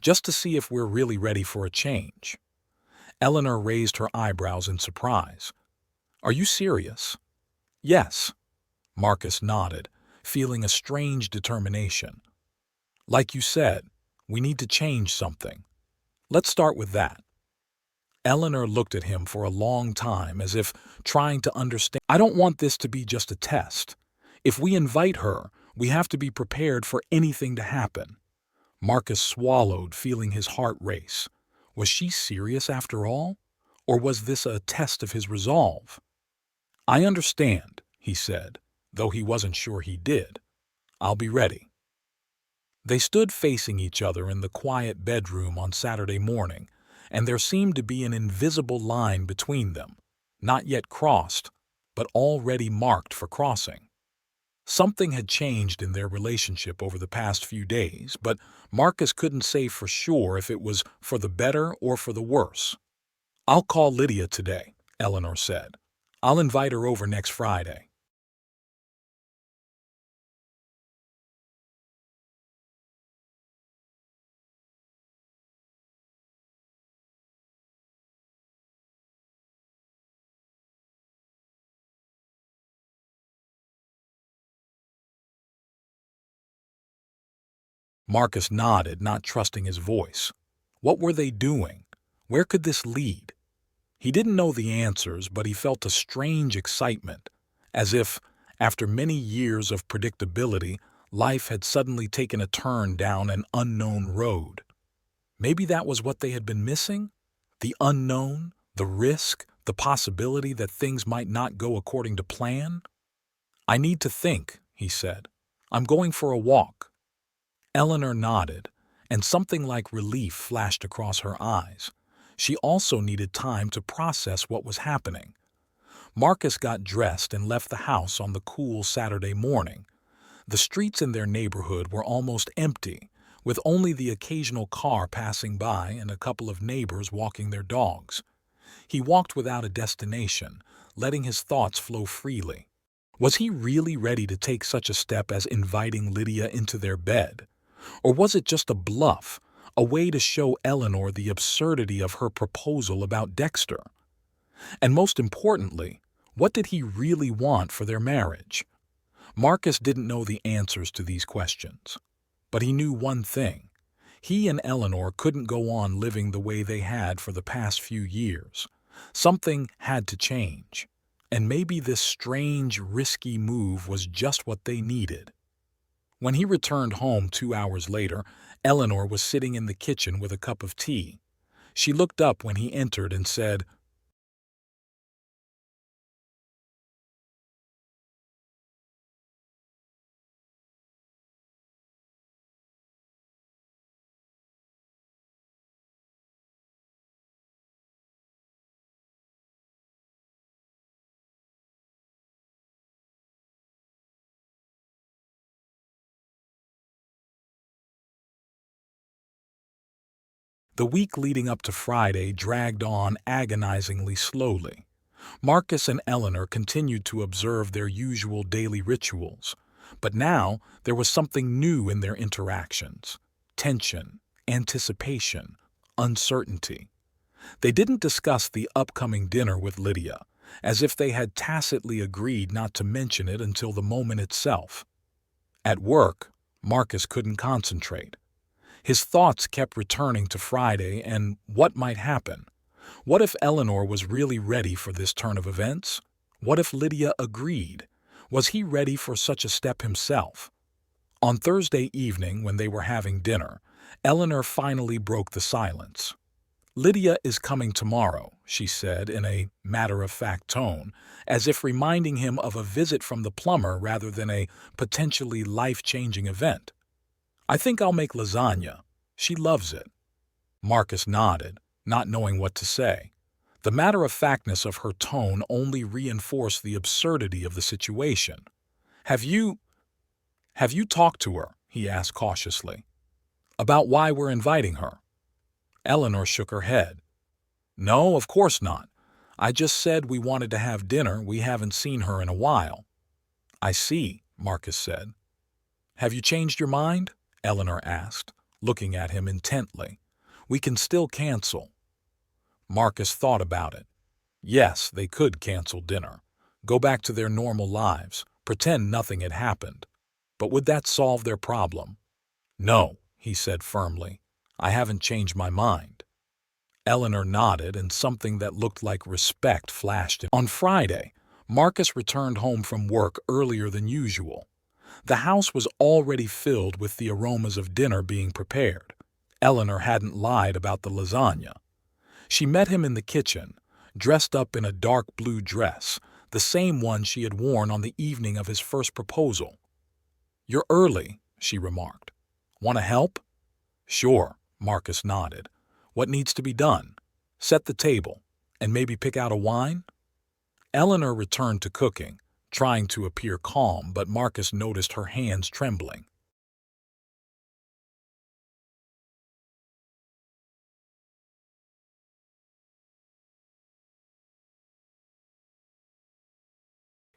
Just to see if we're really ready for a change." Eleanor raised her eyebrows in surprise. "Are you serious?" "Yes." Marcus nodded, feeling a strange determination. "Like you said, we need to change something. Let's start with that." Eleanor looked at him for a long time as if trying to understand. "I don't want this to be just a test. If we invite her, we have to be prepared for anything to happen." Marcus swallowed, feeling his heart race. Was she serious after all? Or was this a test of his resolve? "I understand," he said, though he wasn't sure he did. "I'll be ready." They stood facing each other in the quiet bedroom on Saturday morning, and there seemed to be an invisible line between them, not yet crossed, but already marked for crossing. Something had changed in their relationship over the past few days, but Marcus couldn't say for sure if it was for the better or for the worse. "I'll call Lydia today," Eleanor said. "I'll invite her over next Friday." Marcus nodded, not trusting his voice. What were they doing? Where could this lead? He didn't know the answers, but he felt a strange excitement, as if, after many years of predictability, life had suddenly taken a turn down an unknown road. Maybe that was what they had been missing? The unknown, the risk, the possibility that things might not go according to plan? "I need to think," he said. "I'm going for a walk." Eleanor nodded, and something like relief flashed across her eyes. She also needed time to process what was happening. Marcus got dressed and left the house on the cool Saturday morning. The streets in their neighborhood were almost empty, with only the occasional car passing by and a couple of neighbors walking their dogs. He walked without a destination, letting his thoughts flow freely. Was he really ready to take such a step as inviting Lydia into their bed? Or was it just a bluff, a way to show Eleanor the absurdity of her proposal about Dexter? And most importantly, what did he really want for their marriage? Marcus didn't know the answers to these questions. But he knew one thing. He and Eleanor couldn't go on living the way they had for the past few years. Something had to change. And maybe this strange, risky move was just what they needed. When he returned home 2 hours later, Eleanor was sitting in the kitchen with a cup of tea. She looked up when he entered and said, The week leading up to Friday dragged on agonizingly slowly. Marcus and Eleanor continued to observe their usual daily rituals, but now there was something new in their interactions: tension, anticipation, uncertainty. They didn't discuss the upcoming dinner with Lydia, as if they had tacitly agreed not to mention it until the moment itself. At work, Marcus couldn't concentrate. His thoughts kept returning to Friday and what might happen. What if Eleanor was really ready for this turn of events? What if Lydia agreed? Was he ready for such a step himself? On Thursday evening, when they were having dinner, Eleanor finally broke the silence. "Lydia is coming tomorrow," she said in a matter-of-fact tone, as if reminding him of a visit from the plumber rather than a potentially life-changing event. "I think I'll make lasagna. She loves it." Marcus nodded, not knowing what to say. The matter-of-factness of her tone only reinforced the absurdity of the situation. Have you talked to her?" he asked cautiously. "About why we're inviting her?" Eleanor shook her head. "No, of course not. I just said we wanted to have dinner. We haven't seen her in a while." "I see," Marcus said. "Have you changed your mind?" Eleanor asked, looking at him intently. "We can still cancel." Marcus thought about it. Yes, they could cancel dinner, go back to their normal lives, pretend nothing had happened. But would that solve their problem? "No," he said firmly. "I haven't changed my mind." Eleanor nodded, and something that looked like respect flashed. On Friday, Marcus returned home from work earlier than usual. The house was already filled with the aromas of dinner being prepared. Eleanor hadn't lied about the lasagna. She met him in the kitchen, dressed up in a dark blue dress, the same one she had worn on the evening of his first proposal. "You're early," she remarked. "Want to help?" "Sure," Marcus nodded. "What needs to be done?" set the table, and maybe pick out a wine? Eleanor returned to cooking, trying to appear calm, but Marcus noticed her hands trembling.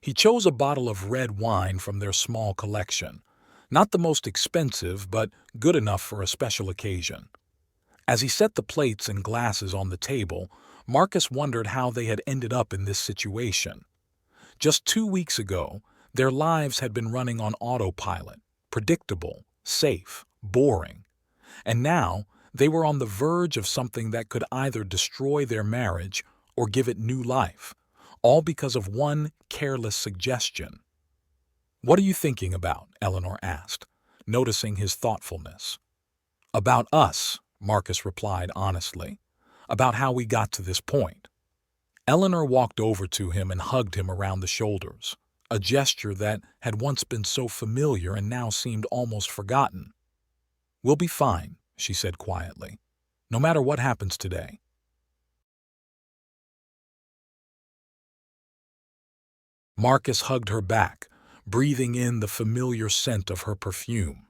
He chose a bottle of red wine from their small collection. Not the most expensive, but good enough for a special occasion. As he set the plates and glasses on the table, Marcus wondered how they had ended up in this situation. Just 2 weeks ago, their lives had been running on autopilot, predictable, safe, boring. And now, they were on the verge of something that could either destroy their marriage or give it new life, all because of one careless suggestion. "What are you thinking about?" Eleanor asked, noticing his thoughtfulness. "About us," Marcus replied honestly. "About how we got to this point." Eleanor walked over to him and hugged him around the shoulders, a gesture that had once been so familiar and now seemed almost forgotten. "We'll be fine," she said quietly, "no matter what happens today." Marcus hugged her back, breathing in the familiar scent of her perfume.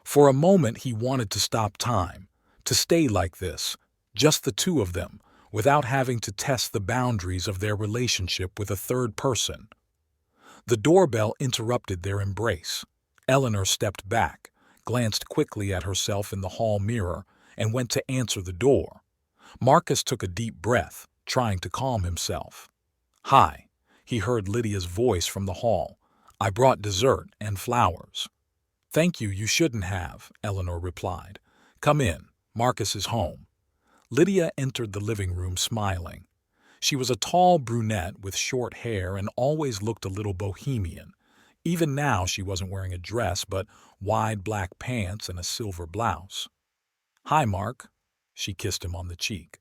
For a moment he wanted to stop time, to stay like this, just the two of them, without having to test the boundaries of their relationship with a third person. The doorbell interrupted their embrace. Eleanor stepped back, glanced quickly at herself in the hall mirror, and went to answer the door. Marcus took a deep breath, trying to calm himself. "Hi," he heard Lydia's voice from the hall. "I brought dessert and flowers." "Thank you, you shouldn't have," Eleanor replied. "Come in, Marcus is home." Lydia entered the living room smiling. She was a tall brunette with short hair and always looked a little bohemian. Even now she wasn't wearing a dress but wide black pants and a silver blouse. "Hi, Mark." She kissed him on the cheek.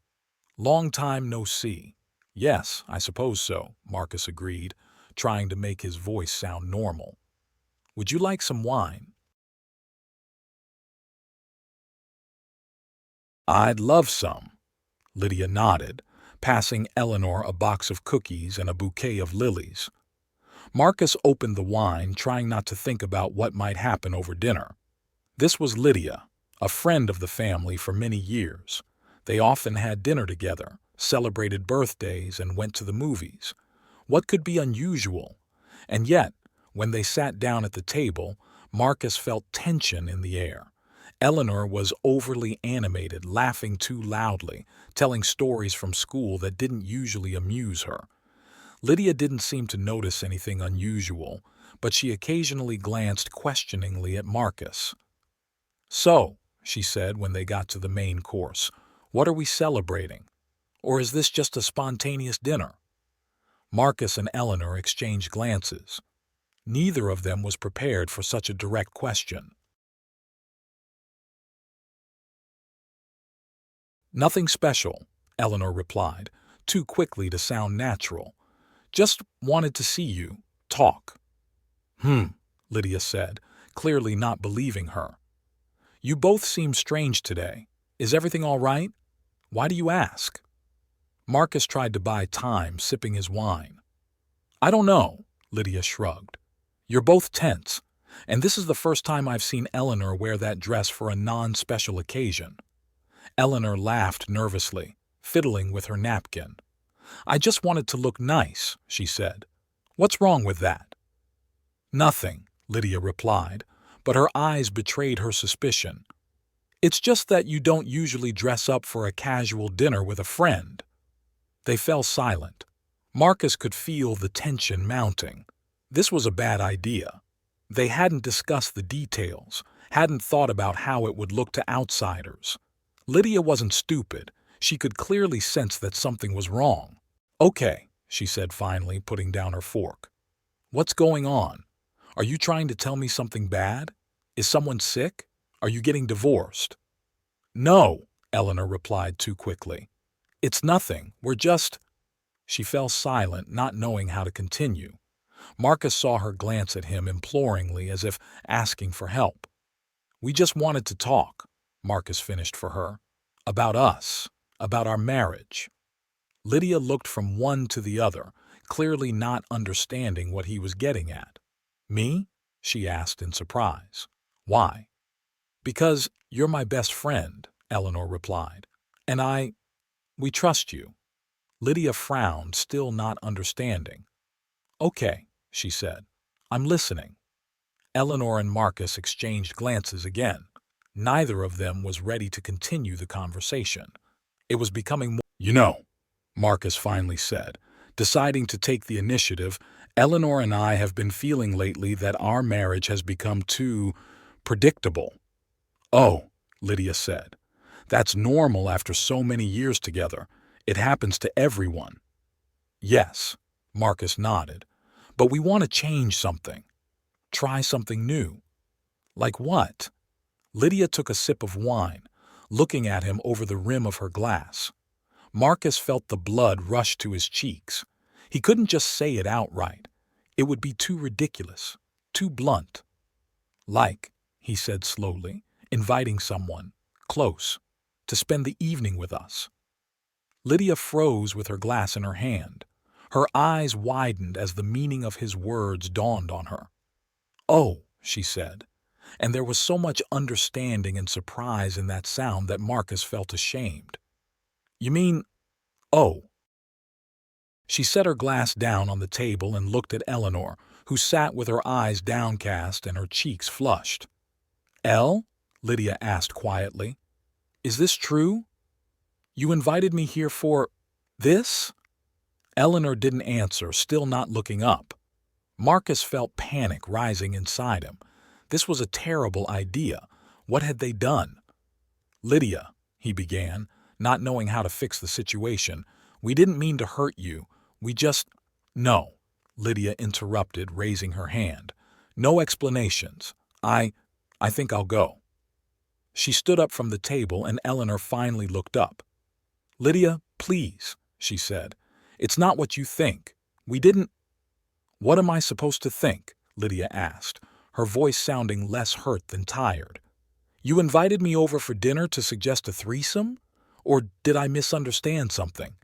"Long time no see." "Yes, I suppose so," Marcus agreed, trying to make his voice sound normal. "Would you like some wine?" "I'd love some." Lydia nodded, passing Eleanor a box of cookies and a bouquet of lilies. Marcus opened the wine, trying not to think about what might happen over dinner. This was Lydia, a friend of the family for many years. They often had dinner together, celebrated birthdays, and went to the movies. What could be unusual? And yet, when they sat down at the table, Marcus felt tension in the air. Eleanor was overly animated, laughing too loudly, telling stories from school that didn't usually amuse her. Lydia didn't seem to notice anything unusual, but she occasionally glanced questioningly at Marcus. "So," she said when they got to the main course, "what are we celebrating? Or is this just a spontaneous dinner?" Marcus and Eleanor exchanged glances. Neither of them was prepared for such a direct question. "Nothing special," Eleanor replied, too quickly to sound natural. "Just wanted to see you, talk." Lydia said, clearly not believing her. "You both seem strange today. Is everything all right? Why do you ask?" Marcus tried to buy time, sipping his wine. "I don't know," Lydia shrugged. "You're both tense, and this is the first time I've seen Eleanor wear that dress for a non-special occasion." Eleanor laughed nervously, fiddling with her napkin. "I just wanted to look nice," she said. "What's wrong with that?" "Nothing," Lydia replied, but her eyes betrayed her suspicion. "It's just that you don't usually dress up for a casual dinner with a friend." They fell silent. Marcus could feel the tension mounting. This was a bad idea. They hadn't discussed the details, hadn't thought about how it would look to outsiders. Lydia wasn't stupid. She could clearly sense that something was wrong. "Okay," she said finally, putting down her fork. "What's going on? Are you trying to tell me something bad? Is someone sick? Are you getting divorced?" "No," Eleanor replied too quickly. "It's nothing. We're just—" She fell silent, not knowing how to continue. Marcus saw her glance at him imploringly, as if asking for help. "We just wanted to talk," Marcus finished for her. "About us." About our marriage. Lydia looked from one to the other, clearly not understanding what he was getting at. Me? She asked in surprise. Why? Because you're my best friend, Eleanor replied. And we trust you. Lydia frowned, still not understanding. Okay, she said. I'm listening. Eleanor and Marcus exchanged glances again. Neither of them was ready to continue the conversation. It was becoming more. Marcus finally said, deciding to take the initiative. Eleanor and I have been feeling lately that our marriage has become too predictable. Oh, Lydia said. That's normal after so many years together. It happens to everyone. Yes, Marcus nodded. But we want to change something. Try something new. Like what? Lydia took a sip of wine, looking at him over the rim of her glass. Marcus felt the blood rush to his cheeks. He couldn't just say it outright. It would be too ridiculous, too blunt. Like, he said slowly, inviting someone, close, to spend the evening with us. Lydia froze with her glass in her hand. Her eyes widened as the meaning of his words dawned on her. Oh, she said, and there was so much understanding and surprise in that sound that Marcus felt ashamed. You mean, oh. She set her glass down on the table and looked at Eleanor, who sat with her eyes downcast and her cheeks flushed. Elle? Lydia asked quietly. Is this true? You invited me here for this? Eleanor didn't answer, still not looking up. Marcus felt panic rising inside him. This was a terrible idea. What had they done? Lydia, he began, not knowing how to fix the situation. We didn't mean to hurt you. We just… No, Lydia interrupted, raising her hand. No explanations. I think I'll go. She stood up from the table and Eleanor finally looked up. Lydia, please, she said. It's not what you think. We didn't… What am I supposed to think? Lydia asked, her voice sounding less hurt than tired. You invited me over for dinner to suggest a threesome? Or did I misunderstand something?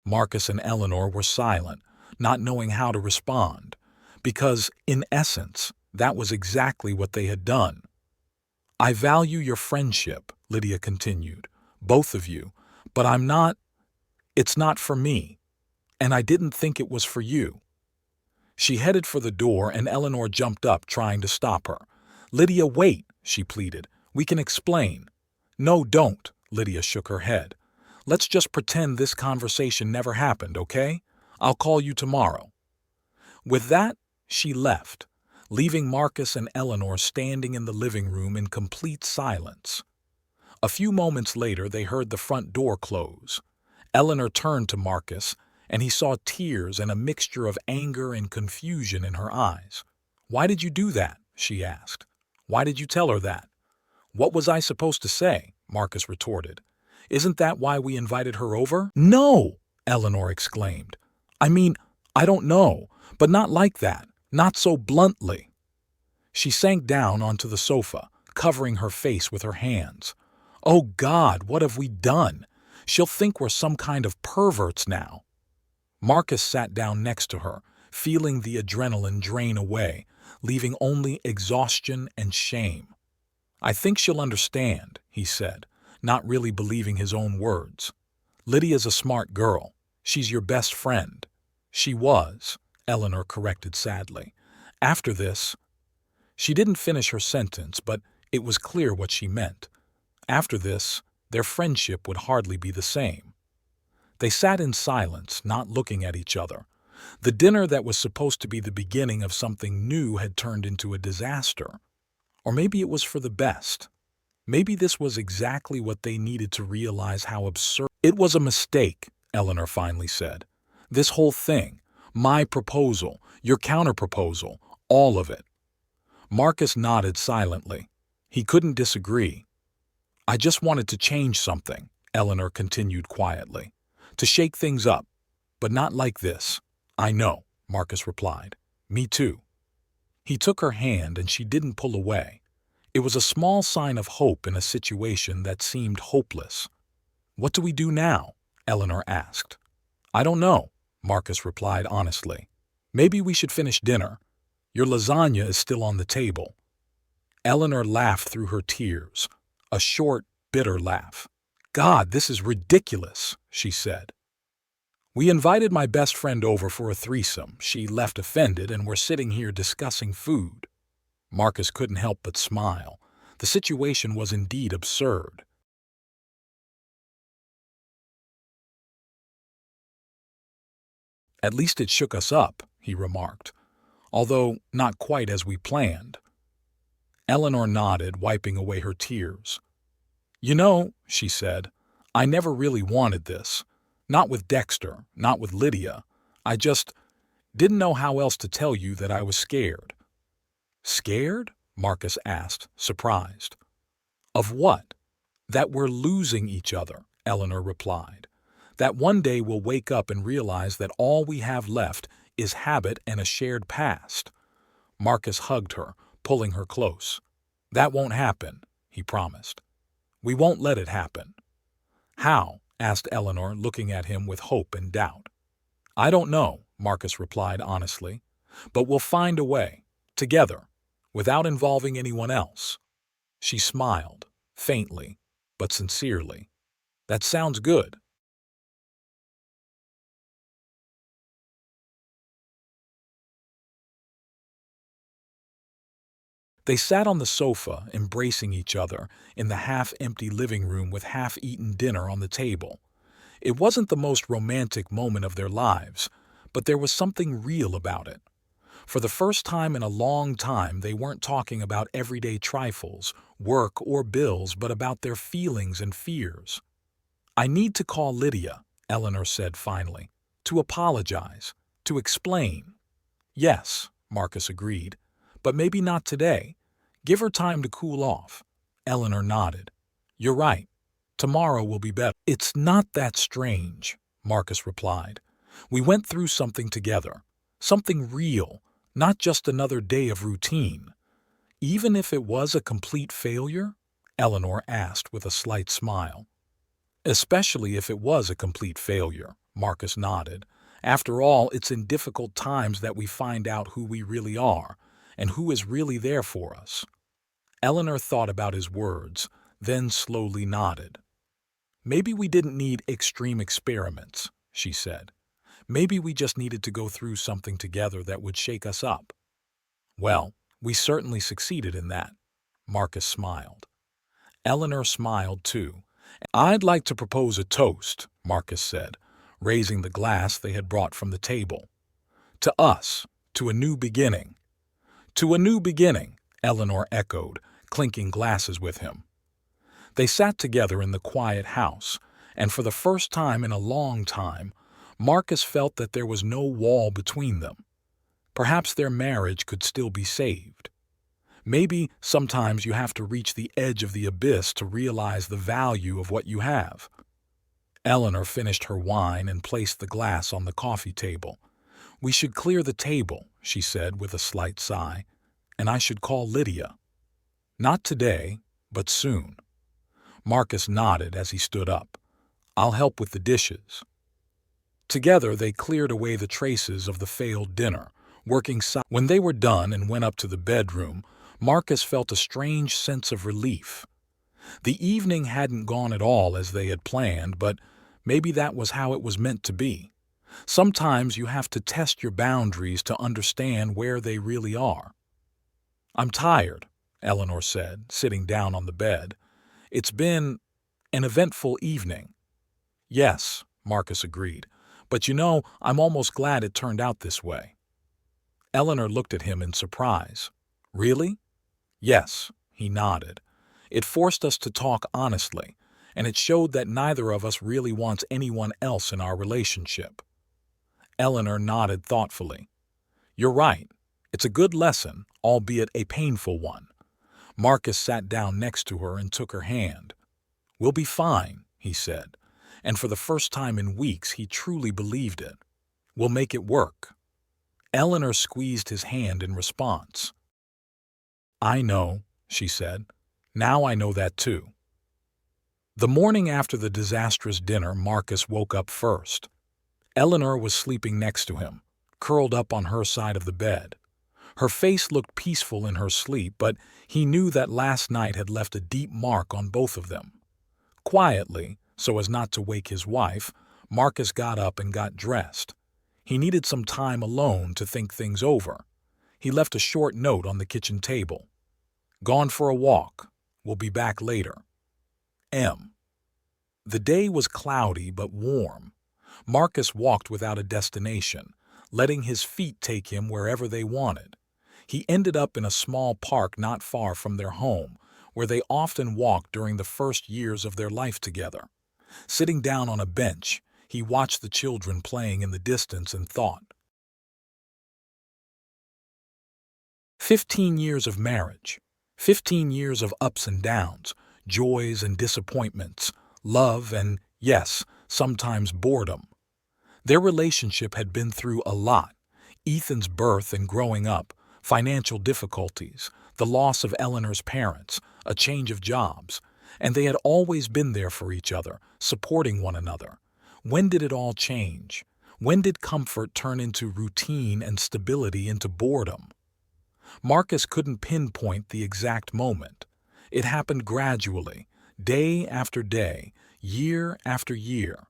Marcus and Eleanor were silent, not knowing how to respond, because, in essence, that was exactly what they had done. I value your friendship, Lydia continued, both of you, but it's not for me, and I didn't think it was for you. She headed for the door and Eleanor jumped up, trying to stop her. Lydia, wait, she pleaded. We can explain. No, don't, Lydia shook her head. Let's just pretend this conversation never happened, okay? I'll call you tomorrow. With that, she left, leaving Marcus and Eleanor standing in the living room in complete silence. A few moments later, they heard the front door close. Eleanor turned to Marcus, and he saw tears and a mixture of anger and confusion in her eyes. Why did you do that? She asked. Why did you tell her that? What was I supposed to say? Marcus retorted. Isn't that why we invited her over? No, Eleanor exclaimed. I mean, I don't know, but not like that, not so bluntly. She sank down onto the sofa, covering her face with her hands. Oh God, what have we done? She'll think we're some kind of perverts now. Marcus sat down next to her, feeling the adrenaline drain away, leaving only exhaustion and shame. I think she'll understand, he said, not really believing his own words. Lydia's a smart girl. She's your best friend. She was, Eleanor corrected sadly. After this… She didn't finish her sentence, but it was clear what she meant. After this, their friendship would hardly be the same. They sat in silence, not looking at each other. The dinner that was supposed to be the beginning of something new had turned into a disaster. Or maybe it was for the best. Maybe this was exactly what they needed to realize how absurd… It was a mistake, Eleanor finally said. This whole thing, my proposal, your counterproposal, all of it. Marcus nodded silently. He couldn't disagree. I just wanted to change something, Eleanor continued quietly. To shake things up, but not like this. I know, Marcus replied. Me too. He took her hand and she didn't pull away. It was a small sign of hope in a situation that seemed hopeless. "What do we do now?" Eleanor asked. "I don't know," Marcus replied honestly. "Maybe we should finish dinner. Your lasagna is still on the table." Eleanor laughed through her tears, a short, bitter laugh. "God, this is ridiculous," she said. "We invited my best friend over for a threesome. She left offended, and we're sitting here discussing food." Marcus couldn't help but smile. The situation was indeed absurd. "At least it shook us up," he remarked, "although not quite as we planned." Eleanor nodded, wiping away her tears. "You know," she said, "I never really wanted this. Not with Dexter, not with Lydia. I just didn't know how else to tell you that I was scared." "Scared?" Marcus asked, surprised. "Of what?" "That we're losing each other," Eleanor replied. "That one day we'll wake up and realize that all we have left is habit and a shared past." Marcus hugged her, pulling her close. "That won't happen," he promised. "We won't let it happen." "How?" asked Eleanor, looking at him with hope and doubt. "I don't know," Marcus replied honestly. "But we'll find a way, together, without involving anyone else." She smiled, faintly, but sincerely. "That sounds good." They sat on the sofa, embracing each other, in the half-empty living room with half-eaten dinner on the table. It wasn't the most romantic moment of their lives, but there was something real about it. For the first time in a long time, they weren't talking about everyday trifles, work, or bills, but about their feelings and fears. "I need to call Lydia," Eleanor said finally, "to apologize, to explain." "Yes," Marcus agreed, "but maybe not today. Give her time to cool off." Eleanor nodded. "You're right. Tomorrow will be better." "It's not that strange," Marcus replied. "We went through something together, something real, not just another day of routine." "Even if it was a complete failure?" Eleanor asked with a slight smile. "Especially if it was a complete failure," Marcus nodded. "After all, it's in difficult times that we find out who we really are and who is really there for us." Eleanor thought about his words, then slowly nodded. "Maybe we didn't need extreme experiments," she said. "Maybe we just needed to go through something together that would shake us up." "Well, we certainly succeeded in that," Marcus smiled. Eleanor smiled too. "I'd like to propose a toast," Marcus said, raising the glass they had brought from the table. "To us, to a new beginning." "To a new beginning," Eleanor echoed, clinking glasses with him. They sat together in the quiet house, and for the first time in a long time, Marcus felt that there was no wall between them. Perhaps their marriage could still be saved. Maybe sometimes you have to reach the edge of the abyss to realize the value of what you have. Eleanor finished her wine and placed the glass on the coffee table. "We should clear the table," she said with a slight sigh, "and I should call Lydia. Not today, but soon." Marcus nodded as he stood up. "I'll help with the dishes." Together they cleared away the traces of the failed dinner, When they were done and went up to the bedroom, Marcus felt a strange sense of relief. The evening hadn't gone at all as they had planned, but maybe that was how it was meant to be. Sometimes you have to test your boundaries to understand where they really are. "I'm tired," Eleanor said, sitting down on the bed. "It's been an eventful evening." "Yes," Marcus agreed, "but you know, I'm almost glad it turned out this way." Eleanor looked at him in surprise. "Really?" "Yes," he nodded. "It forced us to talk honestly, and it showed that neither of us really wants anyone else in our relationship." Eleanor nodded thoughtfully. "You're right. It's a good lesson, albeit a painful one." Marcus sat down next to her and took her hand. "We'll be fine," he said, and for the first time in weeks he truly believed it. "We'll make it work." Eleanor squeezed his hand in response. "I know," she said. "Now I know that too." The morning after the disastrous dinner, Marcus woke up first. Eleanor was sleeping next to him, curled up on her side of the bed. Her face looked peaceful in her sleep, but he knew that last night had left a deep mark on both of them. Quietly, so as not to wake his wife, Marcus got up and got dressed. He needed some time alone to think things over. He left a short note on the kitchen table. "Gone for a walk. We'll be back later. M." The day was cloudy but warm. Marcus walked without a destination, letting his feet take him wherever they wanted. He ended up in a small park not far from their home, where they often walked during the first years of their life together. Sitting down on a bench, he watched the children playing in the distance and thought. 15 years of marriage, 15 years of ups and downs, joys and disappointments, love and, yes, sometimes boredom. Their relationship had been through a lot: Ethan's birth and growing up, financial difficulties, the loss of Eleanor's parents, a change of jobs, and they had always been there for each other, supporting one another. When did it all change? When did comfort turn into routine and stability into boredom? Marcus couldn't pinpoint the exact moment. It happened gradually, day after day, year after year.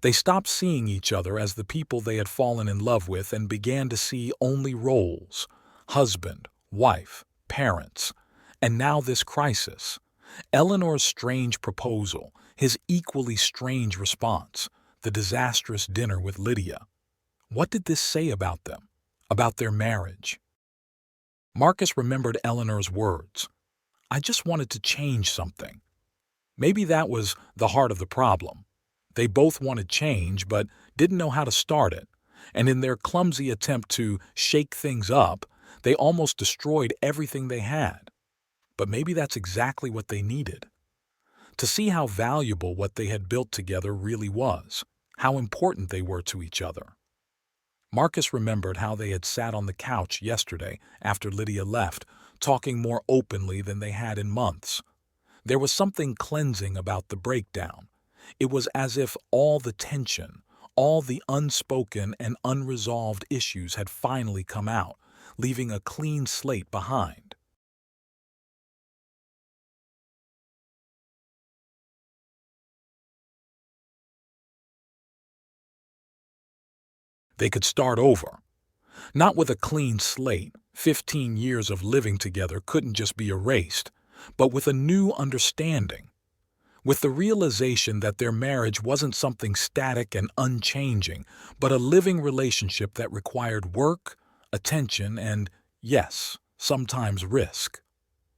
They stopped seeing each other as the people they had fallen in love with and began to see only roles: husband, wife, parents. And now this crisis. Eleanor's strange proposal, his equally strange response, the disastrous dinner with Lydia. What did this say about them? About their marriage? Marcus remembered Eleanor's words. "I just wanted to change something." Maybe that was the heart of the problem. They both wanted change, but didn't know how to start it. And in their clumsy attempt to shake things up, they almost destroyed everything they had. But maybe that's exactly what they needed. To see how valuable what they had built together really was, how important they were to each other. Marcus remembered how they had sat on the couch yesterday after Lydia left, talking more openly than they had in months. There was something cleansing about the breakdown. It was as if all the tension, all the unspoken and unresolved issues had finally come out, leaving a clean slate behind. They could start over. Not with a clean slate. 15 years of living together couldn't just be erased, but with a new understanding. With the realization that their marriage wasn't something static and unchanging, but a living relationship that required work, attention, and, yes, sometimes risk.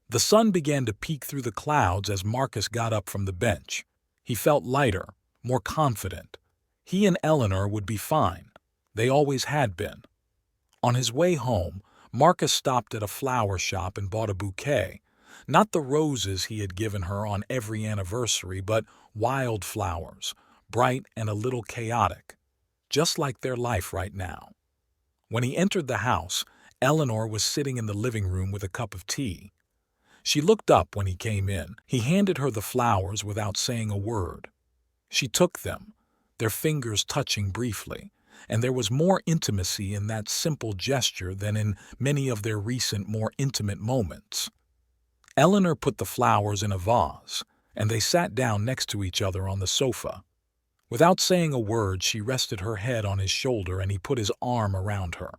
The sun began to peek through the clouds as Marcus got up from the bench. He felt lighter, more confident. He and Eleanor would be fine. They always had been. On his way home, Marcus stopped at a flower shop and bought a bouquet. Not the roses he had given her on every anniversary, but wildflowers, bright and a little chaotic, just like their life right now. When he entered the house, Eleanor was sitting in the living room with a cup of tea. She looked up when he came in. He handed her the flowers without saying a word. She took them, their fingers touching briefly, and there was more intimacy in that simple gesture than in many of their recent more intimate moments. Eleanor put the flowers in a vase, and they sat down next to each other on the sofa. Without saying a word, she rested her head on his shoulder and he put his arm around her.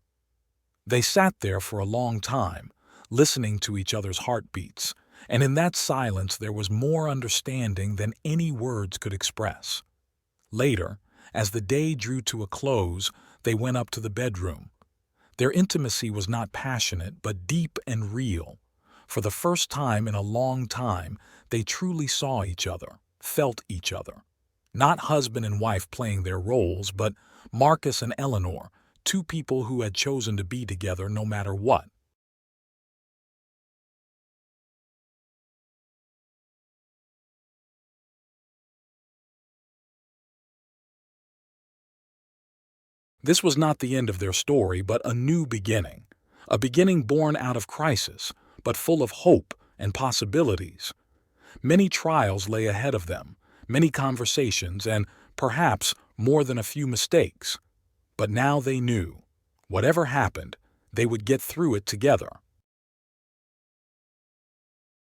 They sat there for a long time, listening to each other's heartbeats, and in that silence there was more understanding than any words could express. Later, as the day drew to a close, they went up to the bedroom. Their intimacy was not passionate, but deep and real. For the first time in a long time, they truly saw each other, felt each other. Not husband and wife playing their roles, but Marcus and Eleanor, two people who had chosen to be together no matter what. This was not the end of their story, but a new beginning. A beginning born out of crisis, but full of hope, and possibilities. Many trials lay ahead of them, many conversations, and perhaps more than a few mistakes. But now they knew, whatever happened, they would get through it together.